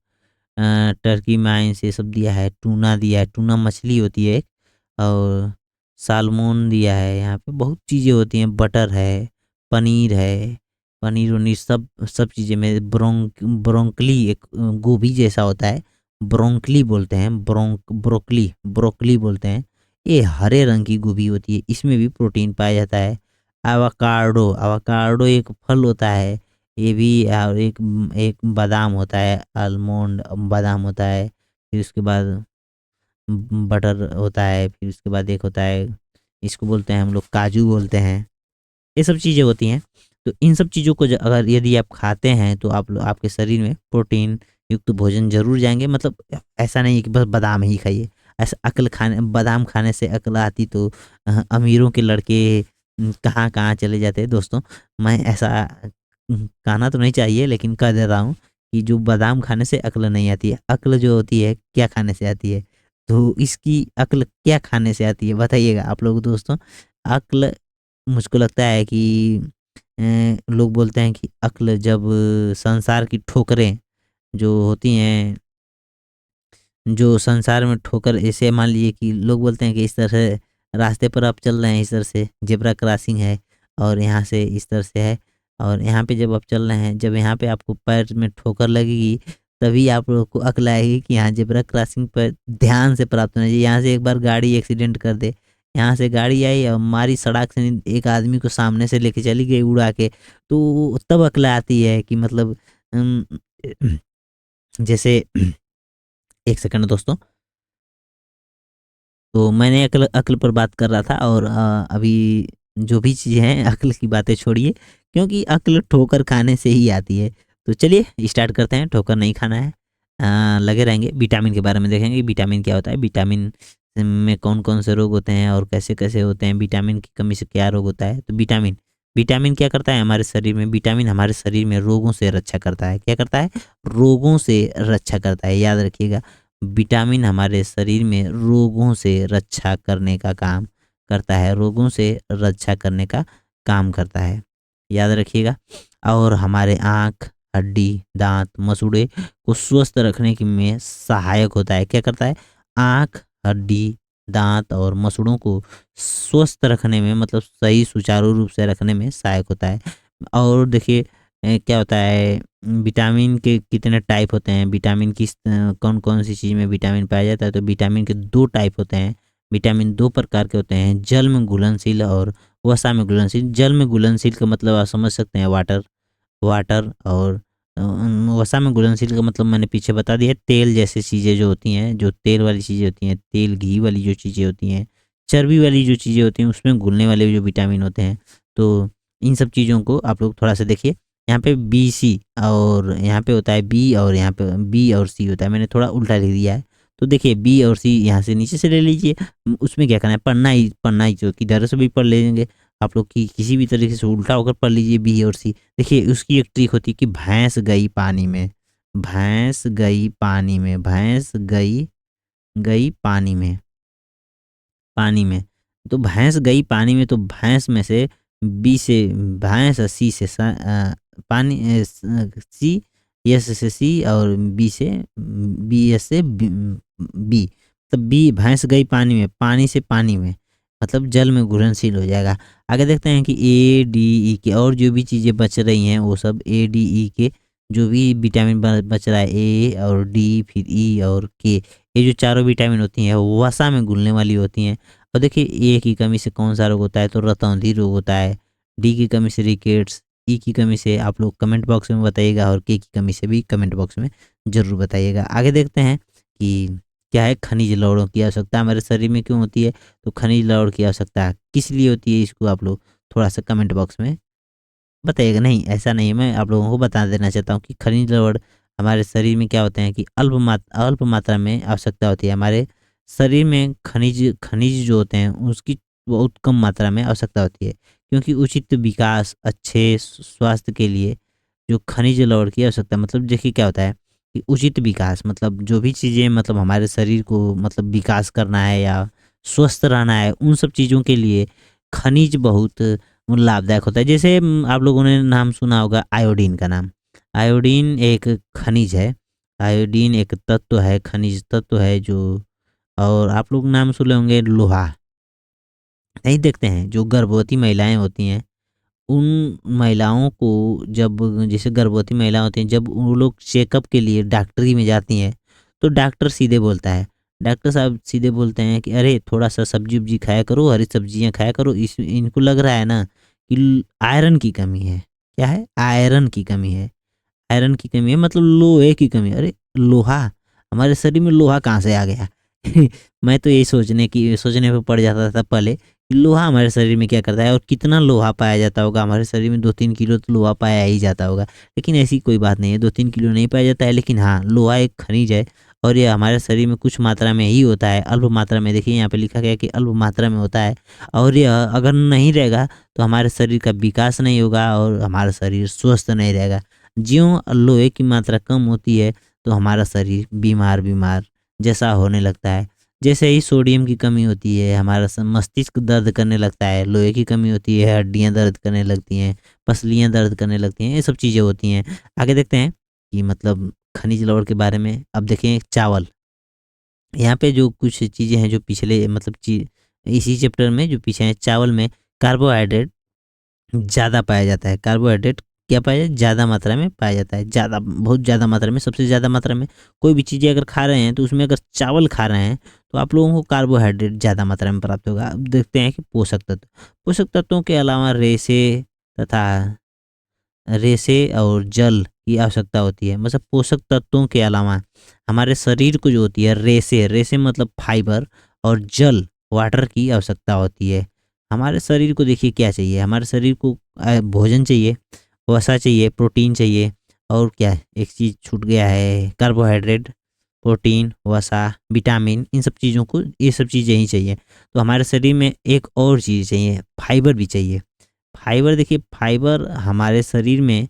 टर्की माइंस ये सब दिया है, टूना दिया है, टूना मछली होती है एक, और सालमोन दिया है। यहाँ पे बहुत चीज़ें होती हैं, बटर है, पनीर है, पनीर वनीर सब सब चीज़ें में ब्रोंकली एक गोभी जैसा होता है, ब्रोंकली बोलते हैं, ब्रोकली ब्रोकली बोलते हैं। ये हरे रंग की गोभी होती है, इसमें भी प्रोटीन पाया जाता है। एवोकाडो एवोकाडो एक फल होता है, ये भी। और एक बादाम होता है, आलमंड बादाम होता है। फिर उसके बाद बटर होता है। फिर उसके बाद एक होता है, इसको बोलते हैं हम लोग काजू बोलते हैं। ये सब चीज़ें होती हैं। तो इन सब चीज़ों को अगर यदि आप खाते हैं तो आपके शरीर में प्रोटीन युक्त भोजन ज़रूर जाएँगे। मतलब ऐसा नहीं है कि बस बादाम ही खाइए। ऐसा बादाम खाने से अक्ल आती तो अमीरों के लड़के कहाँ-कहाँ चले जाते हैं दोस्तों। मैं ऐसा कहना तो नहीं चाहिए लेकिन कह देता हूँ कि जो बादाम खाने से अक्ल नहीं आती है। अक्ल जो होती है क्या खाने से आती है? तो इसकी अक्ल क्या खाने से आती है बताइएगा आप लोग दोस्तों? अक्ल मुझको लगता है कि लोग बोलते हैं कि अक्ल जब संसार की ठोकरें जो होती हैं, जो संसार में ठोकर ऐसे मान लीजिए कि लोग बोलते हैं कि इस तरह रास्ते पर आप चल रहे हैं, इस तरह से ज़ेब्रा क्रॉसिंग है और यहाँ से इस तरह से है, और यहाँ पे जब आप चल रहे हैं, जब यहाँ पे आपको पैर में ठोकर लगेगी, तभी आप लोगों को अक्ल आएगी कि यहाँ ज़ेब्रा क्रॉसिंग पर ध्यान से प्राप्त होना चाहिए। यहाँ से एक बार गाड़ी एक्सीडेंट कर दे, यहाँ से गाड़ी आई और मारी सड़क से, एक आदमी को सामने से लेके चली गई उड़ा के, तो तब अक्ल आती है कि मतलब अम, जैसे 1 सेकंड दोस्तों। तो मैंने अक्ल अक्ल पर बात कर रहा था, और अभी जो भी चीज़ें हैं अक्ल की बातें छोड़िए, क्योंकि अक्ल ठोकर खाने से ही आती है। तो चलिए स्टार्ट करते हैं, ठोकर नहीं खाना है। लगे रहेंगे, विटामिन के बारे में देखेंगे, विटामिन क्या होता है, विटामिन में कौन-कौन से रोग होते हैं और कैसे-कैसे होते हैं, विटामिन की कमी से क्या रोग होता है। तो विटामिन विटामिन क्या करता है हमारे शरीर में, विटामिन हमारे शरीर में रोगों से रक्षा करता है। क्या करता है? रोगों से रक्षा करता है, याद रखिएगा। विटामिन हमारे शरीर में रोगों से रक्षा करने का काम करता है, रोगों से रक्षा करने का काम करता है, याद रखिएगा। और हमारे आँख, हड्डी, दाँत, मसूड़े को स्वस्थ रखने की में सहायक होता है। क्या करता है? आँख, हड्डी, दाँत और मसूड़ों को स्वस्थ रखने में, मतलब सही सुचारू रूप से रखने में सहायक होता है। और देखिए क्या होता है, विटामिन के कितने टाइप होते हैं, विटामिन किस कौन-कौन सी चीज़ में विटामिन पाया जाता है, तो विटामिन के 2 टाइप होते हैं। विटामिन 2 प्रकार के होते हैं, जल में घुलनशील और वसा में घुलनशील। जल में घुलनशील का मतलब आप समझ सकते हैं, वाटर वाटर, और वसा में घुलनशील का मतलब मैंने पीछे बता दिया, तेल जैसी चीज़ें जो होती हैं, जो तेल वाली चीज़ें होती हैं, तेल, घी वाली जो चीज़ें होती हैं, चर्बी वाली जो चीज़ें होती हैं, उसमें घुलने वाले जो विटामिन होते हैं। तो इन सब चीज़ों को आप लोग थोड़ा-सा देखिए। यहाँ पे बी, सी, और यहाँ पे होता है बी, और यहाँ पे बी और सी होता है। मैंने थोड़ा उल्टा लिख दिया है। तो देखिए बी और सी यहाँ से नीचे से ले लीजिए। उसमें क्या करना है, पढ़ना ही जो किधर से भी पढ़ लेंगे आप लोग, की किसी भी तरीके से उल्टा होकर पढ़ लीजिए बी और सी। देखिए उसकी एक ट्रिक होती है कि भैंस गई पानी में, भैंस गई पानी में, भैंस गई गई पानी में। तो भैंस गई पानी में, तो भैंस में से बी से भैंस, सी से पानी, सी, यस से सी, और बी से बी, एस से बी। तब बी, भैंस गई पानी में, पानी से पानी में, मतलब जल में घुलनशील हो जाएगा। आगे देखते हैं कि ए, डी, ई के और जो भी चीज़ें बच रही हैं, वो सब ए, डी, ई के जो भी विटामिन बच रहा है, ए और डी, फिर ई और के, ये जो चारों विटामिन होती हैं वो वसा में घुलने वाली होती हैं। और देखिए ए की कमी से कौन सा रोग होता है, तो रतौंधी रोग होता है। डी की कमी से रिकेट्स, ई की कमी से आप लोग कमेंट बॉक्स में बताइएगा, और के की कमी से भी कमेंट बॉक्स में ज़रूर बताइएगा। आगे देखते हैं कि क्या है, खनिज लवणों की आवश्यकता हमारे शरीर में क्यों होती है, तो खनिज लवण की आवश्यकता किस लिए होती है, इसको आप लोग थोड़ा सा कमेंट बॉक्स में बताइएगा। नहीं, ऐसा नहीं है, मैं आप लोगों को बता देना चाहता हूँ कि खनिज लवण हमारे शरीर में क्या होते हैं कि अल्प मात्रा में आवश्यकता होती है। हमारे शरीर में खनिज खनिज जो होते हैं उसकी बहुत कम मात्रा में आवश्यकता होती है, क्योंकि उचित विकास, अच्छे स्वास्थ्य के लिए जो खनिज लवण की आवश्यकता, मतलब देखिए क्या होता है कि उचित विकास मतलब जो भी चीज़ें, मतलब हमारे शरीर को मतलब विकास करना है या स्वस्थ रहना है, उन सब चीज़ों के लिए खनिज बहुत लाभदायक होता है। जैसे आप लोगों ने नाम सुना होगा आयोडीन का नाम। आयोडीन एक खनिज है, आयोडीन एक तत्व है, खनिज तत्व है जो, और आप लोग नाम सुने होंगे लोहा। नहीं, देखते हैं जो गर्भवती महिलाएँ होती हैं, उन महिलाओं को जब, जैसे गर्भवती महिला होती हैं, जब वो लोग चेकअप के लिए डॉक्टरी में जाती हैं, तो डॉक्टर सीधे बोलता है, डॉक्टर साहब सीधे बोलते हैं कि अरे थोड़ा-सा सब्ज़ी-वब्ज़ी खाया करो, हरी सब्जियाँ खाया करो, इस इनको लग रहा है ना कि आयरन की कमी है। क्या है? आयरन की कमी है। आयरन की कमी है मतलब लोहे की कमी है। अरे! लोहा! हमारे शरीर में लोहा कहाँ से आ गया? मैं तो यही सोचने पे पड़ जाता था पहले कि लोहा हमारे शरीर में क्या करता है और कितना लोहा पाया जाता होगा? हमारे शरीर में 2-3 किलो तो लोहा पाया ही जाता होगा। लेकिन ऐसी कोई बात नहीं है, 2-3 किलो नहीं पाया जाता है, लेकिन हाँ, लोहा एक खनिज है और ये हमारे शरीर में कुछ मात्रा में ही होता है, अल्प मात्रा में। देखिए यहाँ पे लिखा गया है कि अल्प मात्रा में होता है, और ये अगर नहीं रहेगा तो हमारे शरीर का विकास नहीं होगा और हमारा शरीर स्वस्थ नहीं रहेगा। ज्यों लोहे की मात्रा कम होती है तो हमारा शरीर बीमार-बीमार जैसा होने लगता है। जैसे ही सोडियम की कमी होती है, हमारा मस्तिष्क दर्द करने लगता है, लोहे की कमी होती है, हड्डियाँ दर्द करने लगती हैं, पसलियाँ दर्द करने लगती हैं, ये सब चीज़ें होती हैं। आगे देखते हैं कि मतलब खनिज लवण के बारे में। अब देखें चावल, यहाँ पे जो कुछ चीज़ें हैं जो पिछले मतलब इसी चैप्टर में जो पीछे है, चावल में कार्बोहाइड्रेट ज़्यादा पाया जाता है। कार्बोहाइड्रेट क्या पाया जाता है? ज़्यादा मात्रा में पाया जाता है, ज़्यादा, बहुत ज़्यादा मात्रा में, सबसे ज़्यादा मात्रा में। कोई भी चीज़ें अगर खा रहे हैं तो उसमें अगर चावल खा रहे हैं तो आप लोगों को कार्बोहाइड्रेट ज़्यादा मात्रा में प्राप्त होगा। अब देखते हैं कि पोषक तत्व, पोषक तत्वों के अलावा तथा रेशे और जल की आवश्यकता होती है। मतलब पोषक तत्वों के अलावा हमारे शरीर को जो होती है रेशे मतलब फाइबर, और जल वाटर की आवश्यकता होती है। हमारे शरीर को देखिए क्या चाहिए, हमारे शरीर को भोजन चाहिए, वसा चाहिए, प्रोटीन चाहिए, और क्या एक चीज़ छूट गया है, कार्बोहाइड्रेट, प्रोटीन, वसा, विटामिन, इन सब चीज़ों को, ये सब चीज़ें ही चाहिए। तो हमारे शरीर में एक और चीज़ चाहिए, फाइबर भी चाहिए। फाइबर देखिए, फाइबर हमारे शरीर में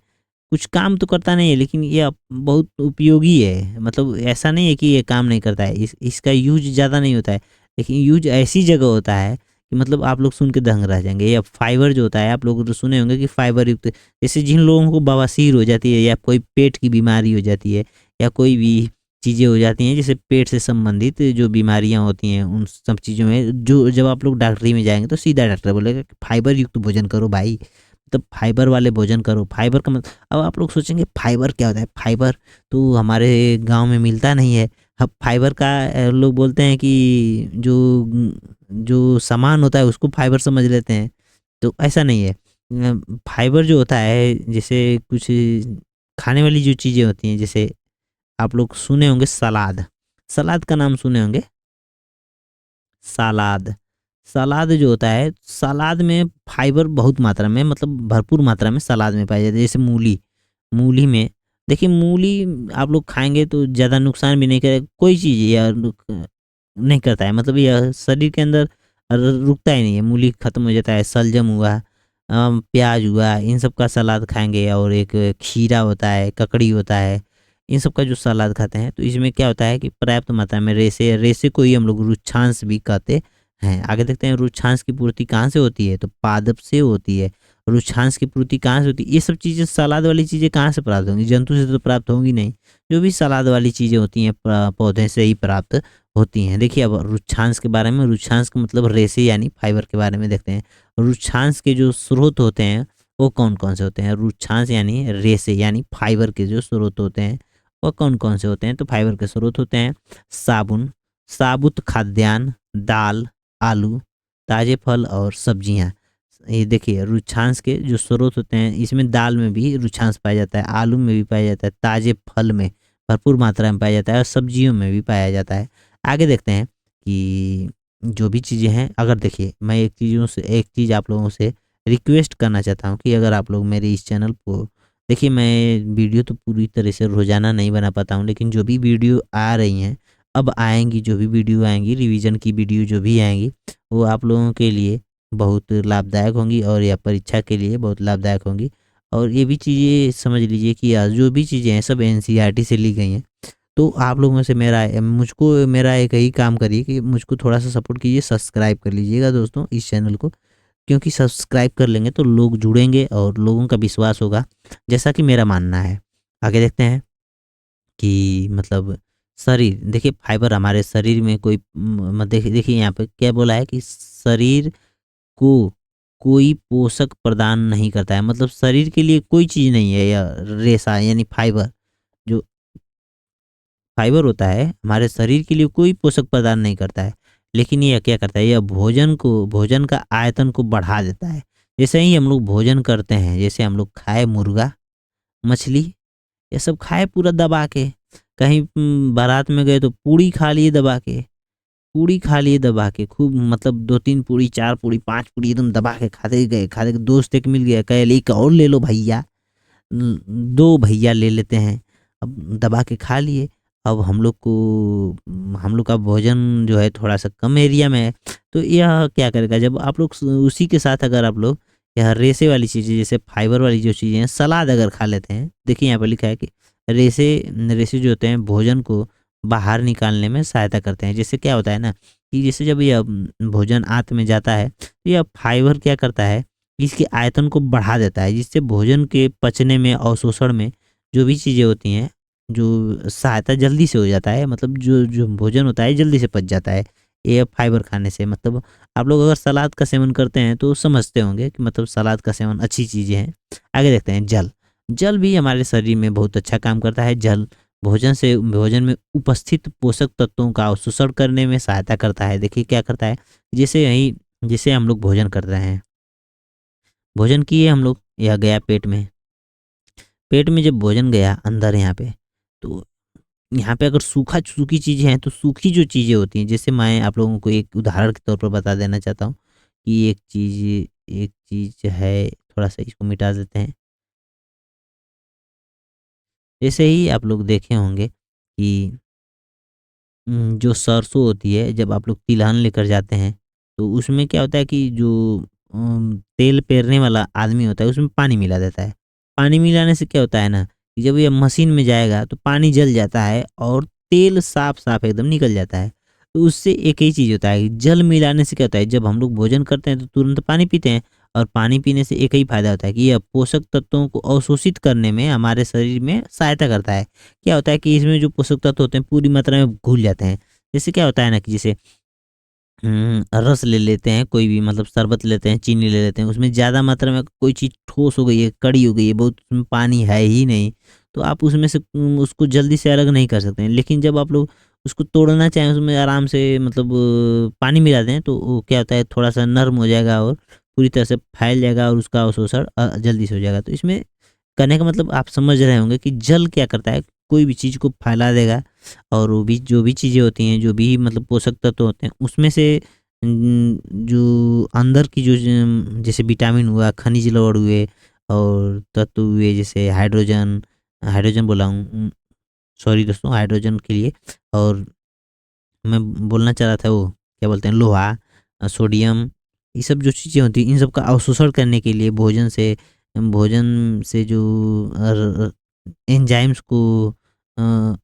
कुछ काम तो करता नहीं है, लेकिन ये बहुत उपयोगी है। मतलब ऐसा नहीं है कि ये काम नहीं करता है, इसका यूज ज़्यादा नहीं होता है, लेकिन यूज ऐसी जगह होता है कि मतलब आप लोग सुन के दंग रह जाएंगे। या फाइबर जो होता है, आप लोग तो सुने होंगे कि फाइबर युक्त, जैसे जिन लोगों को बवासीर हो जाती है, या कोई पेट की बीमारी हो जाती है, या कोई भी चीज़ें हो जाती हैं जैसे पेट से संबंधित जो बीमारियां होती हैं, उन सब चीज़ों में जो जब आप लोग डॉक्टरी में जाएंगे तो सीधा डॉक्टर बोलेगा कि फाइबर युक्त भोजन करो भाई, मतलब फाइबर वाले भोजन करो। फाइबर का मतलब, अब आप लोग सोचेंगे फाइबर क्या होता है? फाइबर तो हमारे गांव में मिलता नहीं है। अब फाइबर का लोग बोलते हैं कि जो सामान होता है उसको फाइबर समझ लेते हैं, तो ऐसा नहीं है। फाइबर जो होता है, जैसे कुछ खाने वाली जो चीज़ें होती हैं, जैसे आप लोग सुने होंगे सलाद, सलाद का नाम सुने होंगे, सलाद, सलाद जो होता है, सलाद में फाइबर बहुत मात्रा में, मतलब भरपूर मात्रा में सलाद में पाया जाता है। जैसे मूली, मूली में देखिए, मूली आप लोग खाएंगे तो ज़्यादा नुकसान भी नहीं करेगा, कोई चीज़ या नहीं करता है, मतलब यह शरीर के अंदर रुकता ही नहीं है। मूली खत्म हो जाता है, सलजम हुआ, प्याज हुआ, इन सब का सलाद खाएंगे, और एक खीरा होता है, ककड़ी होता है, इन सब का जो सलाद खाते हैं तो इसमें क्या होता है कि पर्याप्त मात्रा में रेशे, रेशे को ही हम लोग रुक्षांश भी कहते हैं। आगे देखते हैं, रुक्षांश की पूर्ति कहाँ से होती है? तो पादप से होती है। रुक्षांश की पूर्ति कहाँ से होती है? ये सब चीज़ें, सलाद वाली चीज़ें कहाँ से प्राप्त होंगी? जंतु से तो प्राप्त होंगी नहीं। जो भी सलाद वाली चीज़ें होती हैं पौधे से ही प्राप्त होती हैं। देखिए, अब रुक्षांश के बारे में, रुक्षांश का मतलब रेशे यानी फाइबर के बारे में देखते हैं। रुक्षांश के जो स्रोत होते हैं वो कौन कौन से होते हैं? रुक्षांश यानी रेशे यानी फाइबर के जो स्रोत होते हैं वो कौन कौन से होते हैं? तो फाइबर के स्रोत होते हैं साबुन, साबुत खाद्यान्न, दाल, आलू, ताजे फल और सब्जियां। ये देखिए, रुक्षांश के जो स्रोत होते हैं, इसमें दाल में भी रुक्षांश पाया जाता है, आलू में भी पाया जाता है, ताजे फल में भरपूर मात्रा में पाया जाता है, और सब्जियों में भी पाया जाता है। आगे देखते हैं कि जो भी चीज़ें हैं, अगर देखिए, मैं एक चीज़ आप लोगों से रिक्वेस्ट करना चाहता हूँ कि अगर आप लोग मेरे इस चैनल को देखिए, मैं वीडियो तो पूरी तरह से रोज़ाना नहीं बना पाता हूँ, लेकिन जो भी वीडियो आ रही हैं, अब आएँगी, जो भी वीडियो आएँगी, रिवीजन की वीडियो जो भी आएँगी, वो आप लोगों के लिए बहुत लाभदायक होंगी, और या परीक्षा के लिए बहुत लाभदायक होंगी। और ये भी चीज़ें समझ लीजिए कि जो भी चीज़ें हैं सब एनसीईआरटी से ली गई हैं। तो आप लोगों से मेरा एक ही काम करिए कि मुझको थोड़ा-सा सपोर्ट कीजिए, सब्सक्राइब कर लीजिएगा दोस्तों इस चैनल को। क्योंकि सब्सक्राइब कर लेंगे तो लोग जुड़ेंगे और लोगों का विश्वास होगा, जैसा कि मेरा मानना है। आगे देखते हैं कि मतलब शरीर, देखिए फाइबर हमारे शरीर में कोई देखिए यहाँ पे क्या बोला है कि शरीर को कोई पोषक प्रदान नहीं करता है, मतलब शरीर के लिए कोई चीज़ नहीं है यह रेशा यानी फाइबर। जो फाइबर होता है हमारे शरीर के लिए कोई पोषक प्रदान नहीं करता है, लेकिन यह क्या करता है, यह भोजन का आयतन को बढ़ा देता है। जैसे ही हम लोग भोजन करते हैं, जैसे हम लोग खाए मुर्गा, मछली, ये सब खाए पूरा दबा के, कहीं बारात में गए तो पूड़ी खा लिए दबा के, पूड़ी खा लिए दबा के खूब, मतलब 2-3 पूड़ी, 4 पूड़ी, 5 पूड़ी एकदम दबा के खाते गए, खाते गए। दोस्त एक मिल गया, कहे एक और ले लो भैया, 2 भैया ले लेते हैं, अब दबा के खा लिए। अब हम लोग का भोजन जो है थोड़ा-सा कम एरिया में है, तो यह क्या करेगा, जब आप लोग उसी के साथ अगर आप लोग यह रेशे वाली चीज़ें, जैसे फाइबर वाली जो चीज़ें हैं, सलाद अगर खा लेते हैं, देखिए यहाँ पे लिखा है कि रेशे रेशे जो होते हैं भोजन को बाहर निकालने में सहायता करते हैं। जैसे क्या होता है ना कि जैसे जब यह भोजन आंत में जाता है, तो यह फाइबर क्या करता है, इसके आयतन को बढ़ा देता है, जिससे भोजन के पचने में, अवशोषण में जो भी चीज़ें होती हैं, जो सहायता जल्दी से हो जाता है, मतलब जो जो भोजन होता है जल्दी से पच जाता है। ये फाइबर खाने से। मतलब आप लोग अगर सलाद का सेवन करते हैं तो समझते होंगे कि मतलब सलाद का सेवन अच्छी चीज़ें हैं। आगे देखते हैं जल। जल भी हमारे शरीर में बहुत अच्छा काम करता है। जल भोजन में उपस्थित पोषक तत्वों का अवशोषण करने में सहायता करता है। देखिए क्या करता है, जैसे हम लोग भोजन कर रहे हैं, भोजन किए हम लोग, या गया पेट में, पेट में जब भोजन गया अंदर यहाँ पे, तो यहाँ पे अगर सूखी चीज़ें हैं, तो सूखी जो चीज़ें होती हैं, जैसे मैं आप लोगों को एक उदाहरण के तौर पर बता देना चाहता हूँ कि एक चीज़ है, थोड़ा-सा इसको मिटा देते हैं। जैसे ही आप लोग देखे होंगे कि जो सरसों होती है, जब आप लोग तिलहन लेकर जाते हैं, तो उसमें क्या होता है कि जो तेल पेरने वाला आदमी होता है, उसमें पानी मिला देता है। पानी मिलाने से क्या होता है ना, कि जब ये मशीन में जाएगा, तो पानी जल जाता है और तेल साफ-साफ एकदम निकल जाता है। तो उससे एक ही चीज़ होता है कि जल मिलाने से क्या होता है, जब हम लोग भोजन करते हैं, तो तुरंत पानी पीते हैं और पानी पीने से एक ही फ़ायदा होता है कि यह पोषक तत्वों को अवशोषित करने में हमारे शरीर में सहायता करता है। क्या होता है कि इसमें जो पोषक तत्व होते हैं, पूरी मात्रा में घुल जाते हैं। जैसे क्या होता है ना कि जैसे रस ले लेते हैं, कोई भी मतलब शरबत लेते हैं, चीनी ले लेते हैं, उसमें ज़्यादा मात्रा में कोई चीज़ ठोस हो गई है, कड़ी हो गई है, बहुत उसमें पानी है ही नहीं, तो आप उसमें से उसको जल्दी से अलग नहीं कर सकते हैं। लेकिन जब आप लोग उसको तोड़ना चाहें, उसमें आराम से मतलब पानी मिला दें, तो वो क्या होता है, थोड़ा-सा नर्म हो जाएगा और पूरी तरह से फैल जाएगा और उसका अवशोषण जल्दी से हो जाएगा। तो इसमें कहने का मतलब आप समझ रहे होंगे कि जल क्या करता है, कोई भी चीज़ को फैला देगा और वो भी जो भी चीज़ें होती हैं, जो भी मतलब पोषक तत्व होते हैं, उसमें से जो अंदर की जैसे विटामिन हुआ, खनिज लवण हुए और तत्व हुए, जैसे हाइड्रोजन हाइड्रोजन बोला हूँ, सॉरी दोस्तों, हाइड्रोजन के लिए, और मैं बोलना चाह रहा था वो क्या बोलते हैं, लोहा, सोडियम, ये सब जो चीज़ें होती हैं, इन सब का अवशोषण करने के लिए भोजन से जो एंजाइम्स को अ,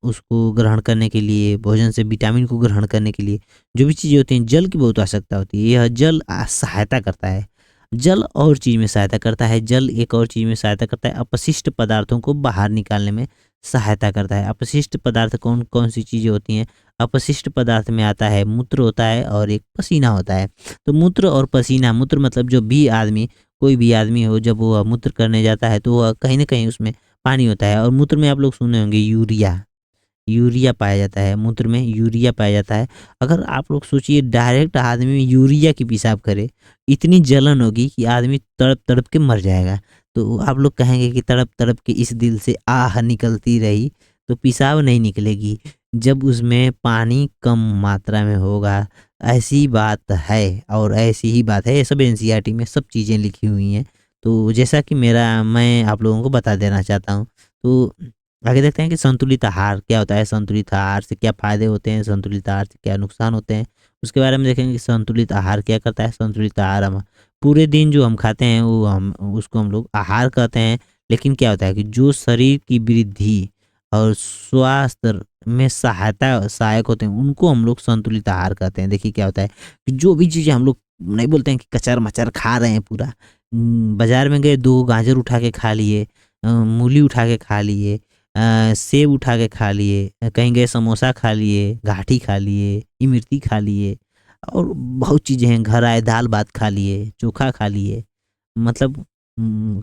उसको ग्रहण करने के लिए, भोजन से विटामिन को ग्रहण करने के लिए जो भी चीज़ें होती हैं, जल की बहुत आवश्यकता होती है। यह जल सहायता करता है। जल और चीज़ में सहायता करता है। जल एक और चीज़ में सहायता करता है, अपशिष्ट पदार्थों को बाहर निकालने में सहायता करता है। अपशिष्ट पदार्थ कौन-कौन सी चीज़ें होती हैं? अपशिष्ट पदार्थ में आता है मूत्र होता है और एक पसीना होता है। तो मूत्र और पसीना, मूत्र मतलब जो भी आदमी, कोई भी आदमी हो, जब वो मूत्र करने जाता है, तो वह कहीं न कहीं उसमें पानी होता है, और मूत्र में आप लोग सुने होंगे यूरिया, यूरिया पाया जाता है, मूत्र में यूरिया पाया जाता है। अगर आप लोग सोचिए डायरेक्ट आदमी यूरिया की पेशाब करे, इतनी जलन होगी कि आदमी तड़प-तड़प के मर जाएगा। तो आप लोग कहेंगे कि तड़प-तड़प के इस दिल से आह निकलती रही, तो पेशाब नहीं निकलेगी, जब उसमें पानी कम मात्रा में होगा। ऐसी बात है और ऐसी ही बात है, ये सब एनसीईआरटी में सब चीज़ें लिखी हुई हैं। तो जैसा कि मैं आप लोगों को बता देना चाहता हूँ। तो आगे देखते हैं कि संतुलित आहार क्या होता है, संतुलित आहार से क्या फ़ायदे होते हैं, संतुलित आहार से क्या नुकसान होते हैं, उसके बारे में देखेंगे कि संतुलित आहार क्या करता है। संतुलित आहार हम पूरे दिन जो हम खाते हैं, वो हम उसको हम लोग आहार कहते हैं। लेकिन क्या होता है कि जो शरीर की वृद्धि और स्वास्थ्य में सहायक होते हैं, उनको हम लोग संतुलित आहार कहते हैं। देखिए क्या होता है कि जो भी चीज़ें हम लोग नहीं बोलते हैं कि कचर-मचर खा रहे हैं पूरा, बाज़ार में गए 2 गाजर उठा के खा लिए, मूली उठा के खा लिए, सेब उठा के खा लिए, कहीं गए समोसा खा लिए, घाटी खा लिए, इमरती खा लिए और बहुत चीज़ें हैं, घर आए दाल-भात खा लिए, चोखा खा लिए, मतलब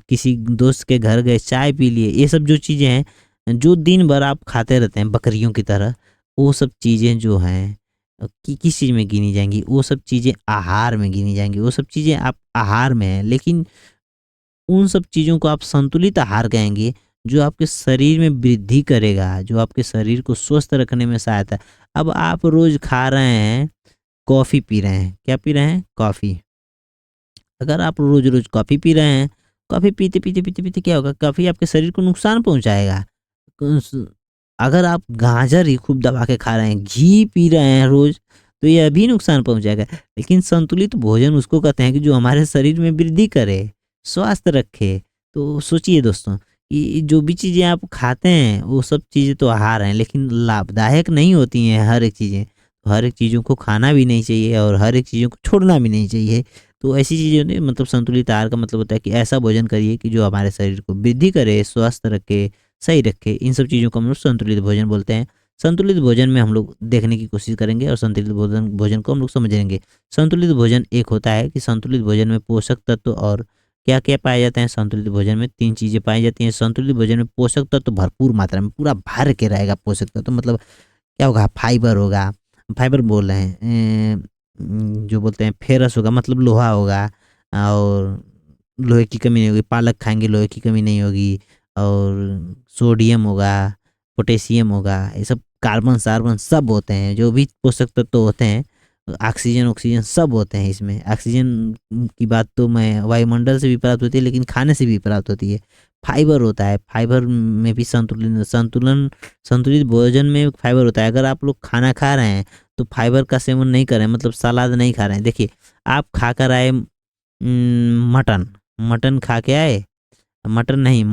किसी दोस्त के घर गए चाय पी लिए। ये सब जो चीज़ें हैं, जो दिन भर आप खाते रहते हैं बकरियों की तरह, वो सब चीज़ें जो हैं किस चीज़ में गिनी जाएँगी? वो सब चीज़ें आहार में गिनी जाएँगी। वो सब चीज़ें आप आहार में हैं, लेकिन उन सब चीज़ों को आप संतुलित आहार कहेंगे, जो आपके शरीर में वृद्धि करेगा, जो आपके शरीर को स्वस्थ रखने में सहायता। अब आप रोज़ खा रहे हैं, कॉफ़ी पी रहे हैं, क्या पी रहे हैं? कॉफ़ी। अगर आप रोज़-रोज़ कॉफ़ी पी रहे हैं, कॉफ़ी पीते-पीते क्या होगा? कॉफ़ी आपके शरीर को नुकसान पहुँचाएगा। कुस अगर आप गाजर ही खूब दबा के खा रहे हैं, घी पी रहे हैं रोज़, तो यह भी नुकसान पहुँचाएगा। लेकिन संतुलित भोजन उसको कहते हैं कि जो हमारे शरीर में वृद्धि करे, स्वास्थ्य रखे। तो सोचिए दोस्तों कि जो भी चीज़ें आप खाते हैं, वो सब चीज़ें तो आहार हैं, लेकिन लाभदायक नहीं होती हैं हर एक चीज़ें। तो हर एक चीज़ों को खाना भी नहीं चाहिए और हर एक चीज़ों को छोड़ना भी नहीं चाहिए। तो ऐसी चीज़ें ने मतलब संतुलित आहार का मतलब होता है कि ऐसा भोजन करिए कि जो हमारे शरीर को वृद्धि करे, स्वस्थ रखे, सही रखे। इन सब चीज़ों को हम लोग संतुलित भोजन बोलते हैं। संतुलित भोजन में हम लोग देखने की कोशिश करेंगे और संतुलित भोजन भोजन को हम लोग समझेंगे। संतुलित भोजन एक होता है कि संतुलित भोजन में पोषक तत्व और क्या-क्या पाए जाते हैं। संतुलित भोजन में 3 चीज़ें पाई जाती हैं। संतुलित भोजन में पोषक तत्व भरपूर मात्रा में पूरा भर के रहेगा पोषक तत्व, मतलब क्या होगा, फाइबर होगा, फाइबर बोल रहे हैं जो बोलते हैं फेरस होगा, मतलब लोहा होगा, और लोहे की कमी नहीं होगी, पालक खाएँगे लोहे की कमी नहीं होगी, और सोडियम होगा, पोटेशियम होगा, ये सब कार्बन-सार्बन सब होते हैं, जो भी पोषक तत्व होते हैं, ऑक्सीजन-ऑक्सीजन सब होते हैं इसमें। ऑक्सीजन की बात तो मैं वायुमंडल से भी प्राप्त होती है, लेकिन खाने से भी प्राप्त होती है। फाइबर होता है, फाइबर में भी संतुलन संतुलन संतुलित भोजन में फाइबर होता है। अगर आप लोग खाना खा रहे हैं, तो फाइबर का सेवन नहीं कर रहे हैं, मतलब सलाद नहीं खा रहे हैं। देखिए, आप खाकर आए मटन, मटन खा के आए, मटन नहीं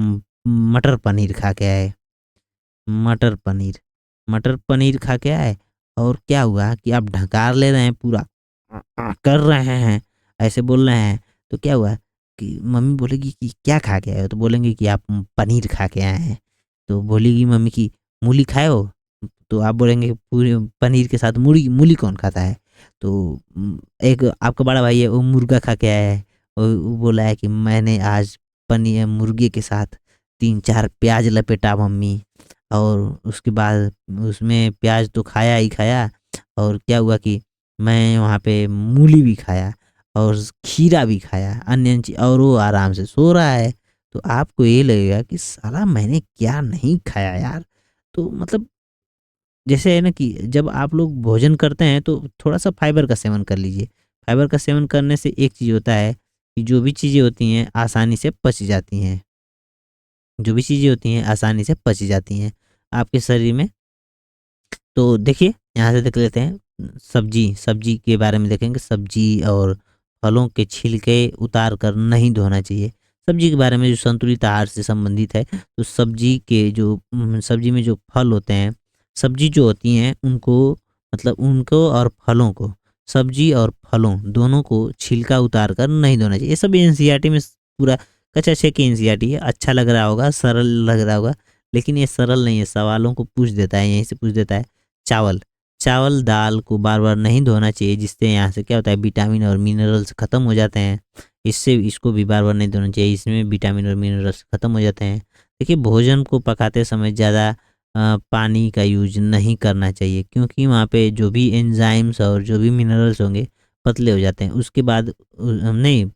मटर पनीर खा के आए, मटर पनीर, मटर पनीर खा के आए, और क्या हुआ कि आप ढकार ले रहे हैं पूरा, कर रहे हैं, ऐसे बोल रहे हैं, तो क्या हुआ कि मम्मी बोलेगी कि क्या खा के आए हो? तो बोलेंगे कि आप पनीर खा के आए हैं। तो बोलेगी मम्मी कि मूली खाए हो? तो आप बोलेंगे पूरे पनीर के साथ मूली, मूली कौन खाता है? तो एक आपका बड़ा भाई है, वो मुर्गा खा के आया है, वो बोला है कि मैंने आज पनीर मुर्गे के साथ 3-4 प्याज लपेटा मम्मी, और उसके बाद उसमें प्याज तो खाया ही खाया, और क्या हुआ कि मैं वहाँ पे मूली भी खाया और खीरा भी खाया, अन्य चीज़, और वो आराम से सो रहा है। तो आपको ये लगेगा कि साला मैंने क्या नहीं खाया यार। तो मतलब जैसे है ना कि जब आप लोग भोजन करते हैं तो थोड़ा-सा फाइबर का सेवन कर लीजिए। फाइबर का सेवन करने से एक चीज़ होता है कि जो भी चीज़ें होती हैं आसानी से पच जाती हैं। जो भी चीज़ें होती हैं आसानी से पच जाती हैं आपके शरीर में। तो देखिए, यहाँ से देख लेते हैं सब्जी, सब्जी के बारे में देखेंगे। सब्जी और फलों के छिलके उतार कर नहीं धोना चाहिए। सब्जी के बारे में जो संतुलित आहार से संबंधित है, तो सब्जी के जो सब्जी में जो फल होते हैं, सब्जी जो होती हैं उनको, मतलब उनको और फलों को, सब्जी और फलों दोनों को छिलका उतार कर नहीं धोना चाहिए। ये सब एनसीईआरटी में पूरा कच्चा छे की एनसीईआरटी है। अच्छा लग रहा होगा, सरल लग रहा होगा, लेकिन ये सरल नहीं है, सवालों को पूछ देता है, यहीं से पूछ देता है। चावल, चावल दाल को बार-बार नहीं धोना चाहिए, जिससे यहाँ से क्या होता है विटामिन और मिनरल्स ख़त्म हो जाते हैं। इससे इसको भी बार-बार नहीं धोना चाहिए, इसमें विटामिन और मिनरल्स ख़त्म हो जाते हैं। देखिए, भोजन को पकाते समय ज़्यादा पानी का यूज़ नहीं करना चाहिए, क्योंकि वहाँ पे जो भी एंजाइम्स और जो भी मिनरल्स होंगे पतले हो जाते हैं। उसके बाद नहीं,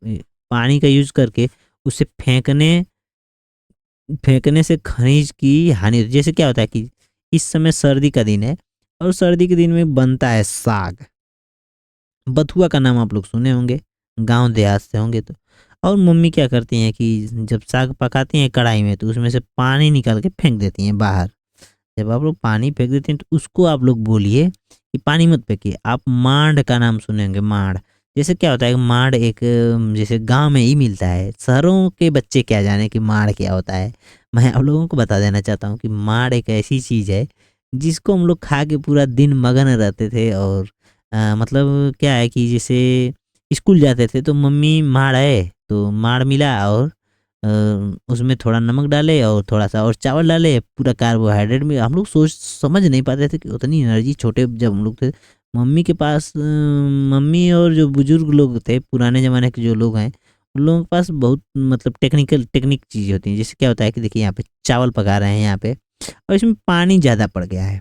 पानी का यूज़ करके उसे फेंकने से खनिज की हानि होती है। जैसे क्या होता है कि इस समय सर्दी का दिन है, और सर्दी के दिन में बनता है साग। बथुआ का नाम आप लोग सुने होंगे, गाँव देहात से होंगे तो। और मम्मी क्या करती हैं कि जब साग पकाती हैं कढ़ाई में, तो उसमें से पानी निकाल के फेंक देती हैं बाहर। जब आप लोग पानी फेंक देते हैं, तो उसको आप लोग बोलिए कि पानी मत फेंकिए। आप मांड का नाम सुने होंगे, मांड। जैसे क्या होता है कि मांड एक जैसे गाँव में ही मिलता है। शहरों के बच्चे क्या जाने कि मांड क्या होता है। मैं आप लोगों को बता देना चाहता हूँ कि मांड एक ऐसी चीज़ है, जिसको हम लोग खा के पूरा दिन मगन रहते थे। और मतलब क्या है कि जैसे स्कूल जाते थे तो मम्मी माड़ है, तो माड़ मिला, और उसमें थोड़ा नमक डाले और थोड़ा-सा और चावल डाले, पूरा कार्बोहाइड्रेट में हम लोग सोच समझ नहीं पाते थे कि उतनी एनर्जी, छोटे जब हम लोग थे। मम्मी के पास मम्मी और जो बुजुर्ग लोग थे, पुराने ज़माने के जो लोग हैं, उन लोगों के पास बहुत मतलब टेक्निक चीज़ें होती हैं। जैसे क्या होता है कि देखिए, यहाँ पे चावल पका रहे हैं यहाँ पे, और इसमें पानी ज़्यादा पड़ गया है।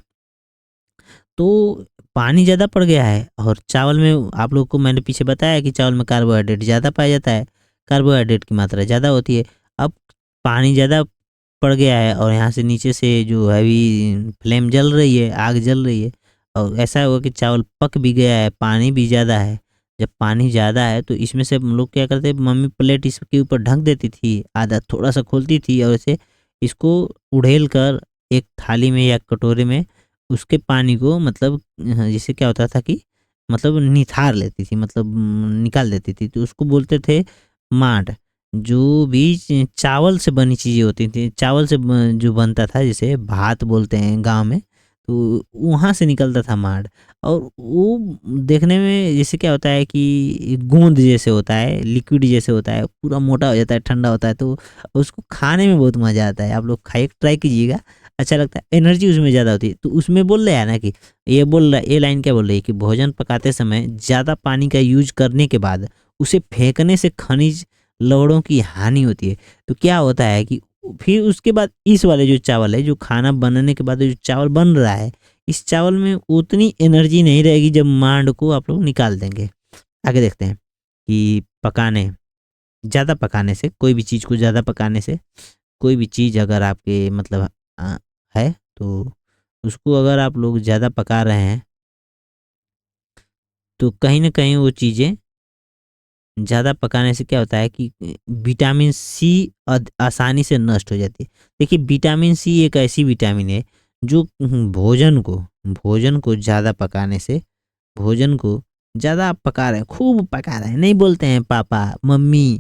तो पानी ज़्यादा पड़ गया है, और चावल में आप लोगों को मैंने पीछे बताया कि चावल में कार्बोहाइड्रेट ज़्यादा पाया जाता है, कार्बोहाइड्रेट की मात्रा ज़्यादा होती है। अब पानी ज़्यादा पड़ गया है, और यहाँ से नीचे से जो हैवी फ्लेम जल रही है, आग जल रही है, और ऐसा हुआ कि चावल पक भी गया है, पानी भी ज़्यादा है। जब पानी ज़्यादा है, तो इसमें से हम लोग क्या करते, मम्मी प्लेट इसके ऊपर ढक देती थी, आधा थोड़ा-सा खोलती थी, और ऐसे इसको उड़ेल कर एक थाली में या कटोरे में उसके पानी को, मतलब जैसे क्या होता था कि मतलब निथार लेती थी, मतलब निकाल देती थी, तो उसको बोलते थे माठ। जो भी चावल से बनी चीज़ें होती थी, चावल से जो बनता था, जैसे भात बोलते हैं गांव में, तो वहाँ से निकलता था माड़। और वो देखने में जैसे क्या होता है कि गोंद जैसे होता है, लिक्विड जैसे होता है, पूरा मोटा हो जाता है, ठंडा होता है, तो उसको खाने में बहुत मज़ा आता है। आप लोग खाइए, ट्राई कीजिएगा, अच्छा लगता है, एनर्जी उसमें ज़्यादा होती है। तो उसमें बोल रहे हैं ना कि ये लाइन क्या बोल रही है कि भोजन पकाते समय ज़्यादा पानी का यूज करने के बाद उसे फेंकने से खनिज लवणों की हानि होती है। तो क्या होता है कि फिर उसके बाद इस वाले जो चावल है, जो खाना बनने के बाद जो चावल बन रहा है, इस चावल में उतनी एनर्जी नहीं रहेगी जब मांड को आप लोग निकाल देंगे। आगे देखते हैं कि ज़्यादा पकाने से, कोई भी चीज़ को ज़्यादा पकाने से, कोई भी चीज़ अगर आपके मतलब है, तो उसको अगर आप लोग ज़्यादा पका रहे हैं, तो कहीं न कहीं वो चीज़ें ज़्यादा पकाने से क्या होता है कि विटामिन सी आसानी से नष्ट हो जाती है। देखिए, विटामिन सी एक ऐसी विटामिन है जो भोजन को ज़्यादा पकाने से, भोजन को ज़्यादा आप पका रहे हैं, खूब पका रहे हैं, नहीं बोलते हैं पापा, मम्मी,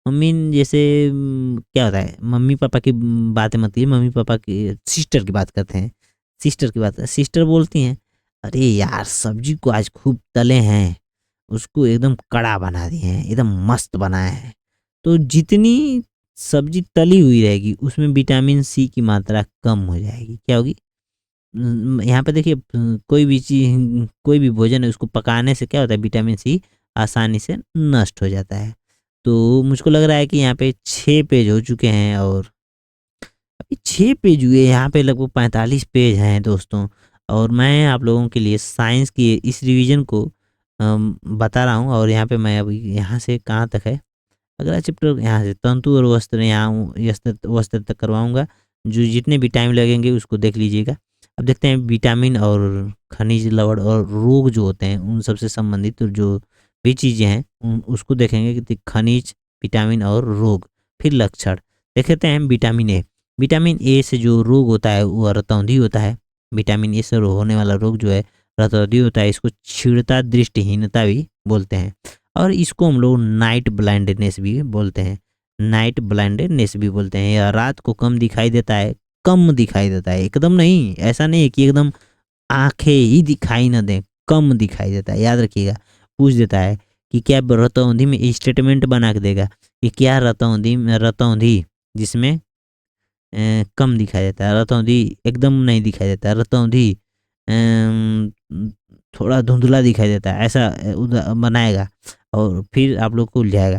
मम्मी जैसे क्या होता है, मम्मी-पापा की बातें मत कीजिए, मम्मी-पापा की सिस्टर की बात करते हैं। सिस्टर बोलती हैं, "अरे यार! सब्जी को आज खूब तले हैं, उसको एकदम कड़ा बना दिए हैं, एकदम मस्त बनाए हैं।" तो जितनी सब्जी तली हुई रहेगी, उसमें विटामिन सी की मात्रा कम हो जाएगी। क्या होगी? यहाँ पे देखिए, कोई भी भोजन है उसको पकाने से क्या होता है, विटामिन सी आसानी से नष्ट हो जाता है। तो मुझको लग रहा है कि यहाँ पे 6 पेज हो चुके हैं, और अभी 6 पेज हुए, यहाँ पे लगभग 45 पेज हैं दोस्तों। और मैं आप लोगों के लिए साइंस की इस रिवीजन को बता रहा हूँ। और यहाँ पे मैं अभी यहाँ से कहाँ तक है, अगला चैप्टर यहाँ से तंतु और वस्त्र, यहाँ वस्त्र तक करवाऊँगा। जो जितने भी टाइम लगेंगे उसको देख लीजिएगा। अब देखते हैं विटामिन और खनिज लवण और रोग जो होते हैं उन सब से संबंधित जो भी चीज़ें हैं उसको देखेंगे कि खनिज, विटामिन और रोग। फिर लक्षण देखते हैं। विटामिन ए से जो रोग होता है वो रतौंधी होता है। विटामिन ए से होने वाला रोग जो है रतौंधी होता है। इसको क्षीणता, दृष्टिहीनता भी बोलते हैं, और इसको हम लोग नाइट ब्लाइंडनेस भी बोलते हैं। या रात को कम दिखाई देता है, एकदम नहीं, ऐसा नहीं है कि एकदम आंखें ही दिखाई ना दें, कम दिखाई देता है, याद रखिएगा। पूछ देता है कि क्या रतौंधी में स्टेटमेंट बना के देगा कि क्या रतौंधी जिसमें कम दिखाई देता है, रतौंधी एकदम नहीं दिखाई देता है, रतौंधी अम, थोड़ा धुंधला दिखाई देता है, ऐसा बनाएगा और फिर आप लोग को उलझाएगा।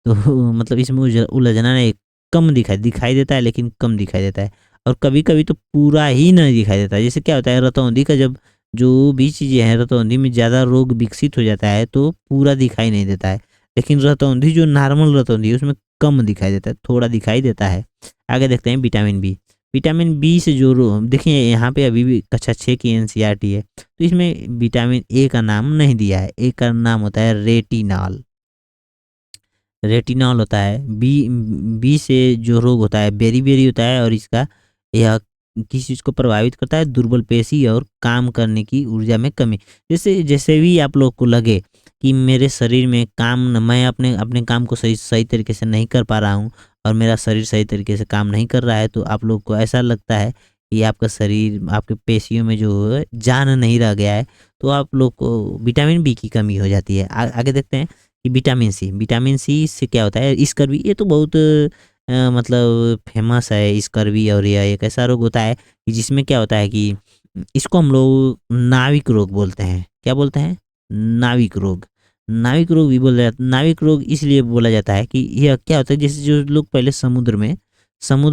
तो मतलब इसमें उलझना नहीं, कम दिखाई देता है, लेकिन कम दिखाई देता है। और कभी-कभी तो पूरा ही नहीं दिखाई देता है। जैसे क्या होता है, रतौंधी का जब जो भी चीज़ें हैं, रतौंधी में ज़्यादा रोग विकसित हो जाता है तो पूरा दिखाई नहीं देता है। लेकिन रतौंधी जो नॉर्मल रतौंधी है उसमें कम दिखाई देता है, थोड़ा दिखाई देता है। आगे देखते हैं विटामिन बी। विटामिन बी से जो देखिए यहाँ पे अभी भी कक्षा 6 की एनसीईआरटी है, तो इसमें विटामिन ए का नाम नहीं दिया है। ए का नाम होता है रेटिनॉल। रेटिनॉल होता है। बी से जो रोग होता है बेरी होता है, और इसका यह किस चीज़ को प्रभावित करता है, दुर्बल पेशी और काम करने की ऊर्जा में कमी। जैसे जैसे भी आप लोग को लगे कि मेरे शरीर में मैं अपने अपने काम को सही सही तरीके से नहीं कर पा रहा हूँ, और मेरा शरीर सही तरीके से काम नहीं कर रहा है, तो आप लोग को ऐसा लगता है कि आपका शरीर, आपके पेशियों में जो है जान नहीं रह गया है, तो आप लोग को विटामिन बी की कमी हो जाती है। आगे देखते हैं कि विटामिन सी से क्या होता है, स्कर्वी। ये तो बहुत मतलब फेमस है स्कर्वी। और यह एक ऐसा रोग होता है कि जिसमें क्या होता है कि इसको हम लोग नाविक रोग बोलते हैं। क्या बोलते हैं? नाविक रोग। नाविक रोग भी बोला जाता है। नाविक रोग इसलिए बोला जाता है कि यह क्या होता है, जैसे जो लोग पहले समुद्र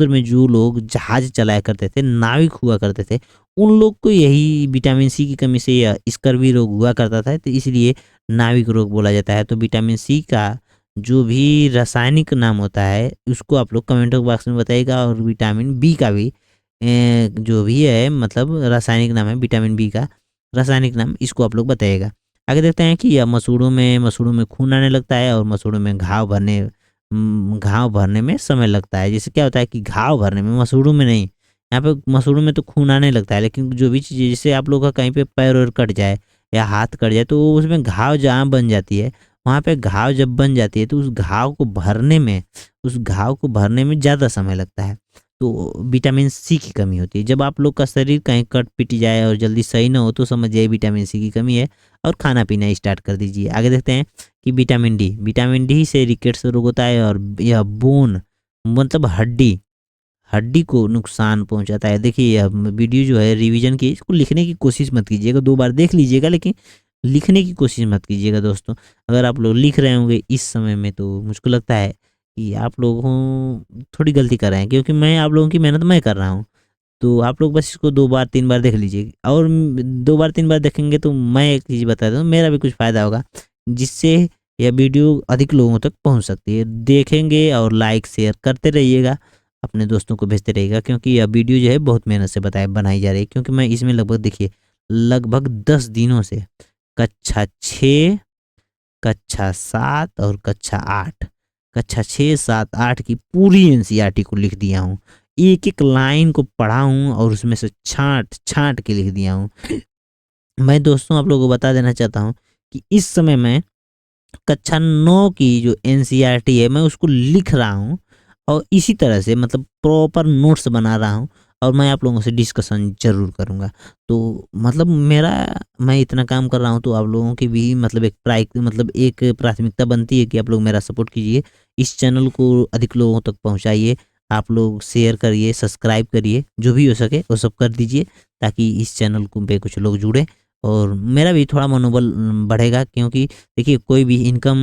में जो लोग जहाज चलाया करते थे, नाविक हुआ करते थे, उन लोग को यही विटामिन सी की कमी से यह स्कर्वी रोग हुआ करता था, तो इसलिए नाविक रोग बोला जाता है। तो विटामिन सी का जो भी रासायनिक नाम होता है उसको आप लोग कमेंट बॉक्स में बताइएगा, और विटामिन बी का भी जो भी है मतलब रासायनिक नाम है विटामिन बी का, रासायनिक नाम इसको आप लोग बताइएगा। आगे देखते हैं कि यह मसूड़ों में खून आने लगता है, और मसूड़ों में घाव भरने में समय लगता है। जैसे क्या होता है कि घाव भरने में, मसूड़ों में नहीं, यहाँ पे मसूड़ों में तो खून आने लगता है, लेकिन जो भी चीज़ें जैसे आप लोग का कहीं पे पैर और कट जाए या हाथ कट जाए, तो उसमें घाव जहाँ बन जाती है, वहाँ पे घाव जब बन जाती है तो उस घाव को भरने में ज़्यादा समय लगता है। तो विटामिन सी की कमी होती है। जब आप लोग का शरीर कहीं कट पिट जाए और जल्दी सही ना हो तो समझ जाइए विटामिन सी की कमी है और खाना पीना स्टार्ट कर दीजिए। आगे देखते हैं कि विटामिन डी से रिकेट्स रोग होता है और यह बोन मतलब हड्डी हड्डी को नुकसान पहुंचाता है। देखिए यह वीडियो जो है रिवीजन की, इसको लिखने की कोशिश मत कीजिएगा, 2 बार देख लीजिएगा लेकिन लिखने की कोशिश मत कीजिएगा दोस्तों। अगर आप लोग लिख रहे होंगे इस समय में तो मुझको लगता है कि आप लोगों थोड़ी गलती कर रहे हैं, क्योंकि मैं आप लोगों की मेहनत मैं कर रहा हूँ। तो आप लोग बस इसको 2 बार 3 बार देख लीजिए, और 2 बार 3 बार देखेंगे तो मैं एक चीज़ बता दूँ, मेरा भी कुछ फ़ायदा होगा, जिससे यह वीडियो अधिक लोगों तक पहुँच सकती है। देखेंगे और लाइक शेयर करते रहिएगा, अपने दोस्तों को भेजते रहिएगा, क्योंकि यह वीडियो जो है बहुत मेहनत से बनाई जा रही है। क्योंकि मैं इसमें लगभग देखिए लगभग 10 दिनों से कक्षा 6, कक्षा 7 और कक्षा 8, कक्षा 6, 7, 8 की पूरी एनसीईआरटी को लिख दिया हूँ। एक-एक लाइन को पढ़ा हूँ और उसमें से छाँट के लिख दिया हूँ। मैं दोस्तों आप लोगों को बता देना चाहता हूँ कि इस समय मैं कक्षा 9 की जो एनसीईआरटी है मैं उसको लिख रहा हूँ और इसी तरह से मतलब प्रॉपर नोट्स बना रहा हूँ और मैं आप लोगों से डिस्कशन ज़रूर करूँगा। तो मतलब मेरा मैं इतना काम कर रहा हूँ तो आप लोगों की भी मतलब एक प्राथमिकता बनती है कि आप लोग मेरा सपोर्ट कीजिए। इस चैनल को अधिक लोगों तक पहुँचाइए। आप लोग शेयर करिए, सब्सक्राइब करिए, जो भी हो सके वो सब कर दीजिए ताकि इस चैनल को पे कुछ लोग जुड़ें और मेरा भी थोड़ा मनोबल बढ़ेगा। क्योंकि देखिए कोई भी इनकम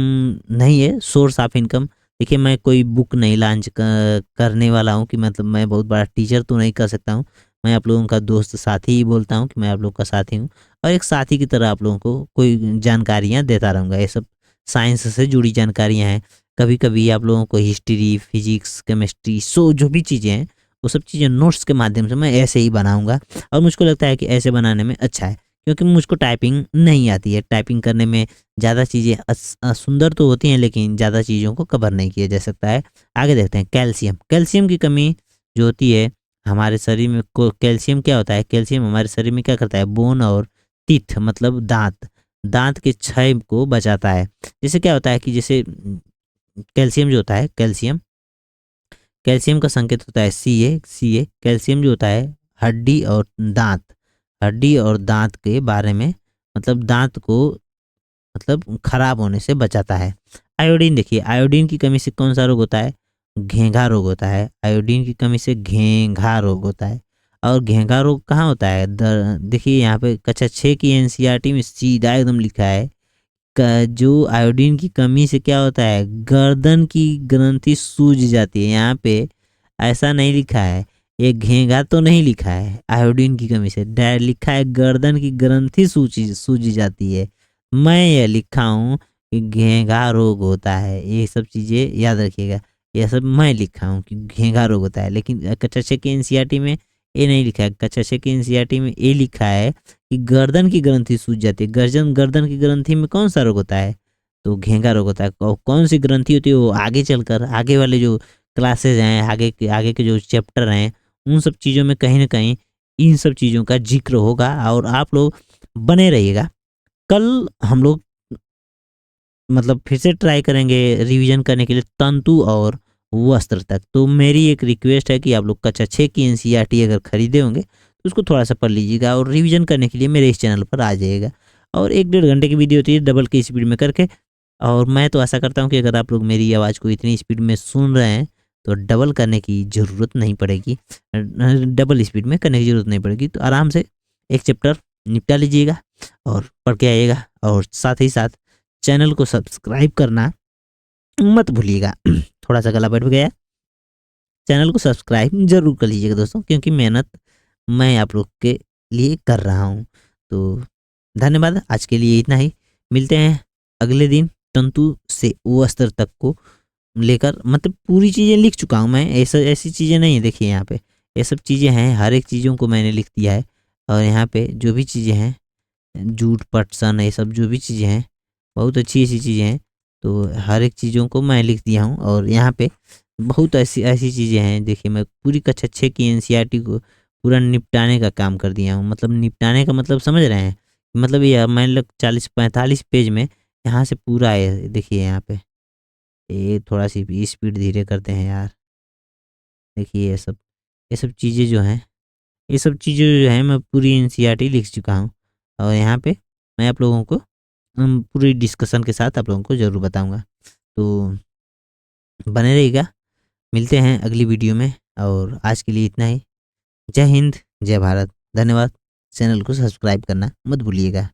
नहीं है, सोर्स ऑफ इनकम। देखिए मैं कोई बुक नहीं लॉन्च करने वाला हूँ कि मतलब मैं बहुत बड़ा टीचर तो नहीं कर सकता हूँ। मैं आप लोगों का दोस्त साथी ही बोलता हूँ कि मैं आप लोग का साथी हूँ और एक साथी की तरह आप लोगों को कोई जानकारियाँ देता रहूँगा। ये सब साइंस से जुड़ी जानकारियाँ हैं। कभी कभी आप लोगों को हिस्ट्री, फिजिक्स, केमिस्ट्री, सो जो भी चीज़ें हैं वो सब चीज़ें नोट्स के माध्यम से मैं ऐसे ही बनाऊँगा और मुझको लगता है कि ऐसे बनाने में अच्छा है। क्योंकि मुझको टाइपिंग नहीं आती है। टाइपिंग करने में ज़्यादा चीज़ें सुंदर तो होती हैं लेकिन ज़्यादा चीज़ों को कवर नहीं किया जा सकता है। आगे देखते हैं कैल्शियम। कैल्शियम की कमी जो होती है हमारे शरीर में को कैल्शियम क्या होता है? कैल्शियम हमारे शरीर में क्या करता है? बोन और टीथ मतलब दाँत के क्षय को बचाता है। जैसे क्या होता है कि जैसे कैल्शियम जो होता है कैल्शियम का संकेत होता है सी ए। कैल्शियम जो होता है हड्डी और दाँत के बारे में मतलब दाँत को मतलब खराब होने से बचाता है। आयोडीन देखिए, आयोडीन की कमी से कौन-सा रोग होता है? घेंघा रोग होता है। आयोडीन की कमी से घेंघा रोग होता है। और घेंघा रोग कहाँ होता है? देखिए यहाँ पे कक्षा 6 की एनसीईआरटी में सीधा एकदम लिखा है जो आयोडीन की कमी से क्या होता है? गर्दन की ग्रंथि सूज जाती है। यहाँ पे ऐसा नहीं लिखा है, ये घेंघा तो नहीं लिखा है आयोडीन की कमी से, लिखा है गर्दन की ग्रंथि सूज जाती है। मैं ये लिखा हूँ कि घेंघा रोग होता है। ये सब चीज़ें याद रखिएगा। ये सब मैं लिखा हूँ कि घेंघा रोग होता है, लेकिन कक्षा 6 की एनसीईआरटी में ये नहीं लिखा है। कक्षा 6 की एनसीईआरटी में ये लिखा है कि गर्दन की ग्रंथि सूज जाती है। गर्दन की ग्रंथि में कौन सा रोग होता है? तो घेंघा रोग होता है। कौन सी ग्रंथि होती है वो आगे चलकर आगे वाले जो क्लासेज हैं, आगे के जो चैप्टर हैं, उन सब चीज़ों में कहीं न कहीं इन सब चीज़ों का ज़िक्र होगा और आप लोग बने रहिएगा। कल हम लोग मतलब फिर से ट्राई करेंगे रिवीजन करने के लिए तंतु और वस्त्र तक। तो मेरी एक रिक्वेस्ट है कि आप लोग कक्षा 6 की एनसीईआरटी अगर खरीदे होंगे तो उसको थोड़ा-सा पढ़ लीजिएगा और रिवीजन करने के लिए मेरे इस चैनल पर आ जाइएगा। और 1 डेढ़ घंटे की वीडियो होती है डबल की स्पीड में करके। और मैं तो आशा करता हूँ कि अगर आप लोग मेरी आवाज़ को इतनी स्पीड में सुन रहे हैं तो डबल करने की ज़रूरत नहीं पड़ेगी। डबल स्पीड में करने की ज़रूरत नहीं पड़ेगी। तो आराम से एक चैप्टर निपटा लीजिएगा और पढ़ के आइएगा और साथ ही साथ चैनल को सब्सक्राइब करना मत भूलिएगा। थोड़ा-सा गला बैठ गया, चैनल को सब्सक्राइब ज़रूर कर लीजिएगा दोस्तों, क्योंकि मेहनत मैं आप लोग के लिए कर रहा हूँ। तो धन्यवाद, आज के लिए इतना ही। मिलते हैं अगले दिन तंतु से वस्त्र तक को लेकर, मतलब पूरी चीज़ें लिख चुका हूँ मैं, ऐसा ऐसी चीज़ें नहीं है। देखिए यहाँ पे ये सब चीज़ें हैं, हर एक चीज़ों को मैंने लिख दिया है और यहाँ पे जो भी चीज़ें हैं जूट पटसन ये सब जो भी चीज़ें हैं बहुत अच्छी चीज़ें हैं। तो हर एक चीज़ों को मैं लिख दिया हूँ और यहाँ पे बहुत ऐसी ऐसी चीज़ें हैं। देखिए मैं पूरी कक्षा 6 की एनसीईआरटी को पूरा निपटाने का काम कर दिया हूँ। मतलब निपटाने का मतलब समझ रहे हैं? मतलब ये मान लो 40-45 पेज में यहाँ से पूरा है। देखिए यहाँ पे ये थोड़ा सी स्पीड धीरे करते हैं यार। देखिए ये सब ये सब चीज़ें जो हैं, ये सब चीज़ें जो हैं मैं पूरी एनसीईआरटी लिख चुका हूँ और यहाँ पे मैं आप लोगों को पूरी डिस्कशन के साथ आप लोगों को ज़रूर बताऊँगा। तो बने रहिएगा, मिलते हैं अगली वीडियो में और आज के लिए इतना ही। जय हिंद, जय भारत, धन्यवाद। चैनल को सब्सक्राइब करना मत भूलिएगा।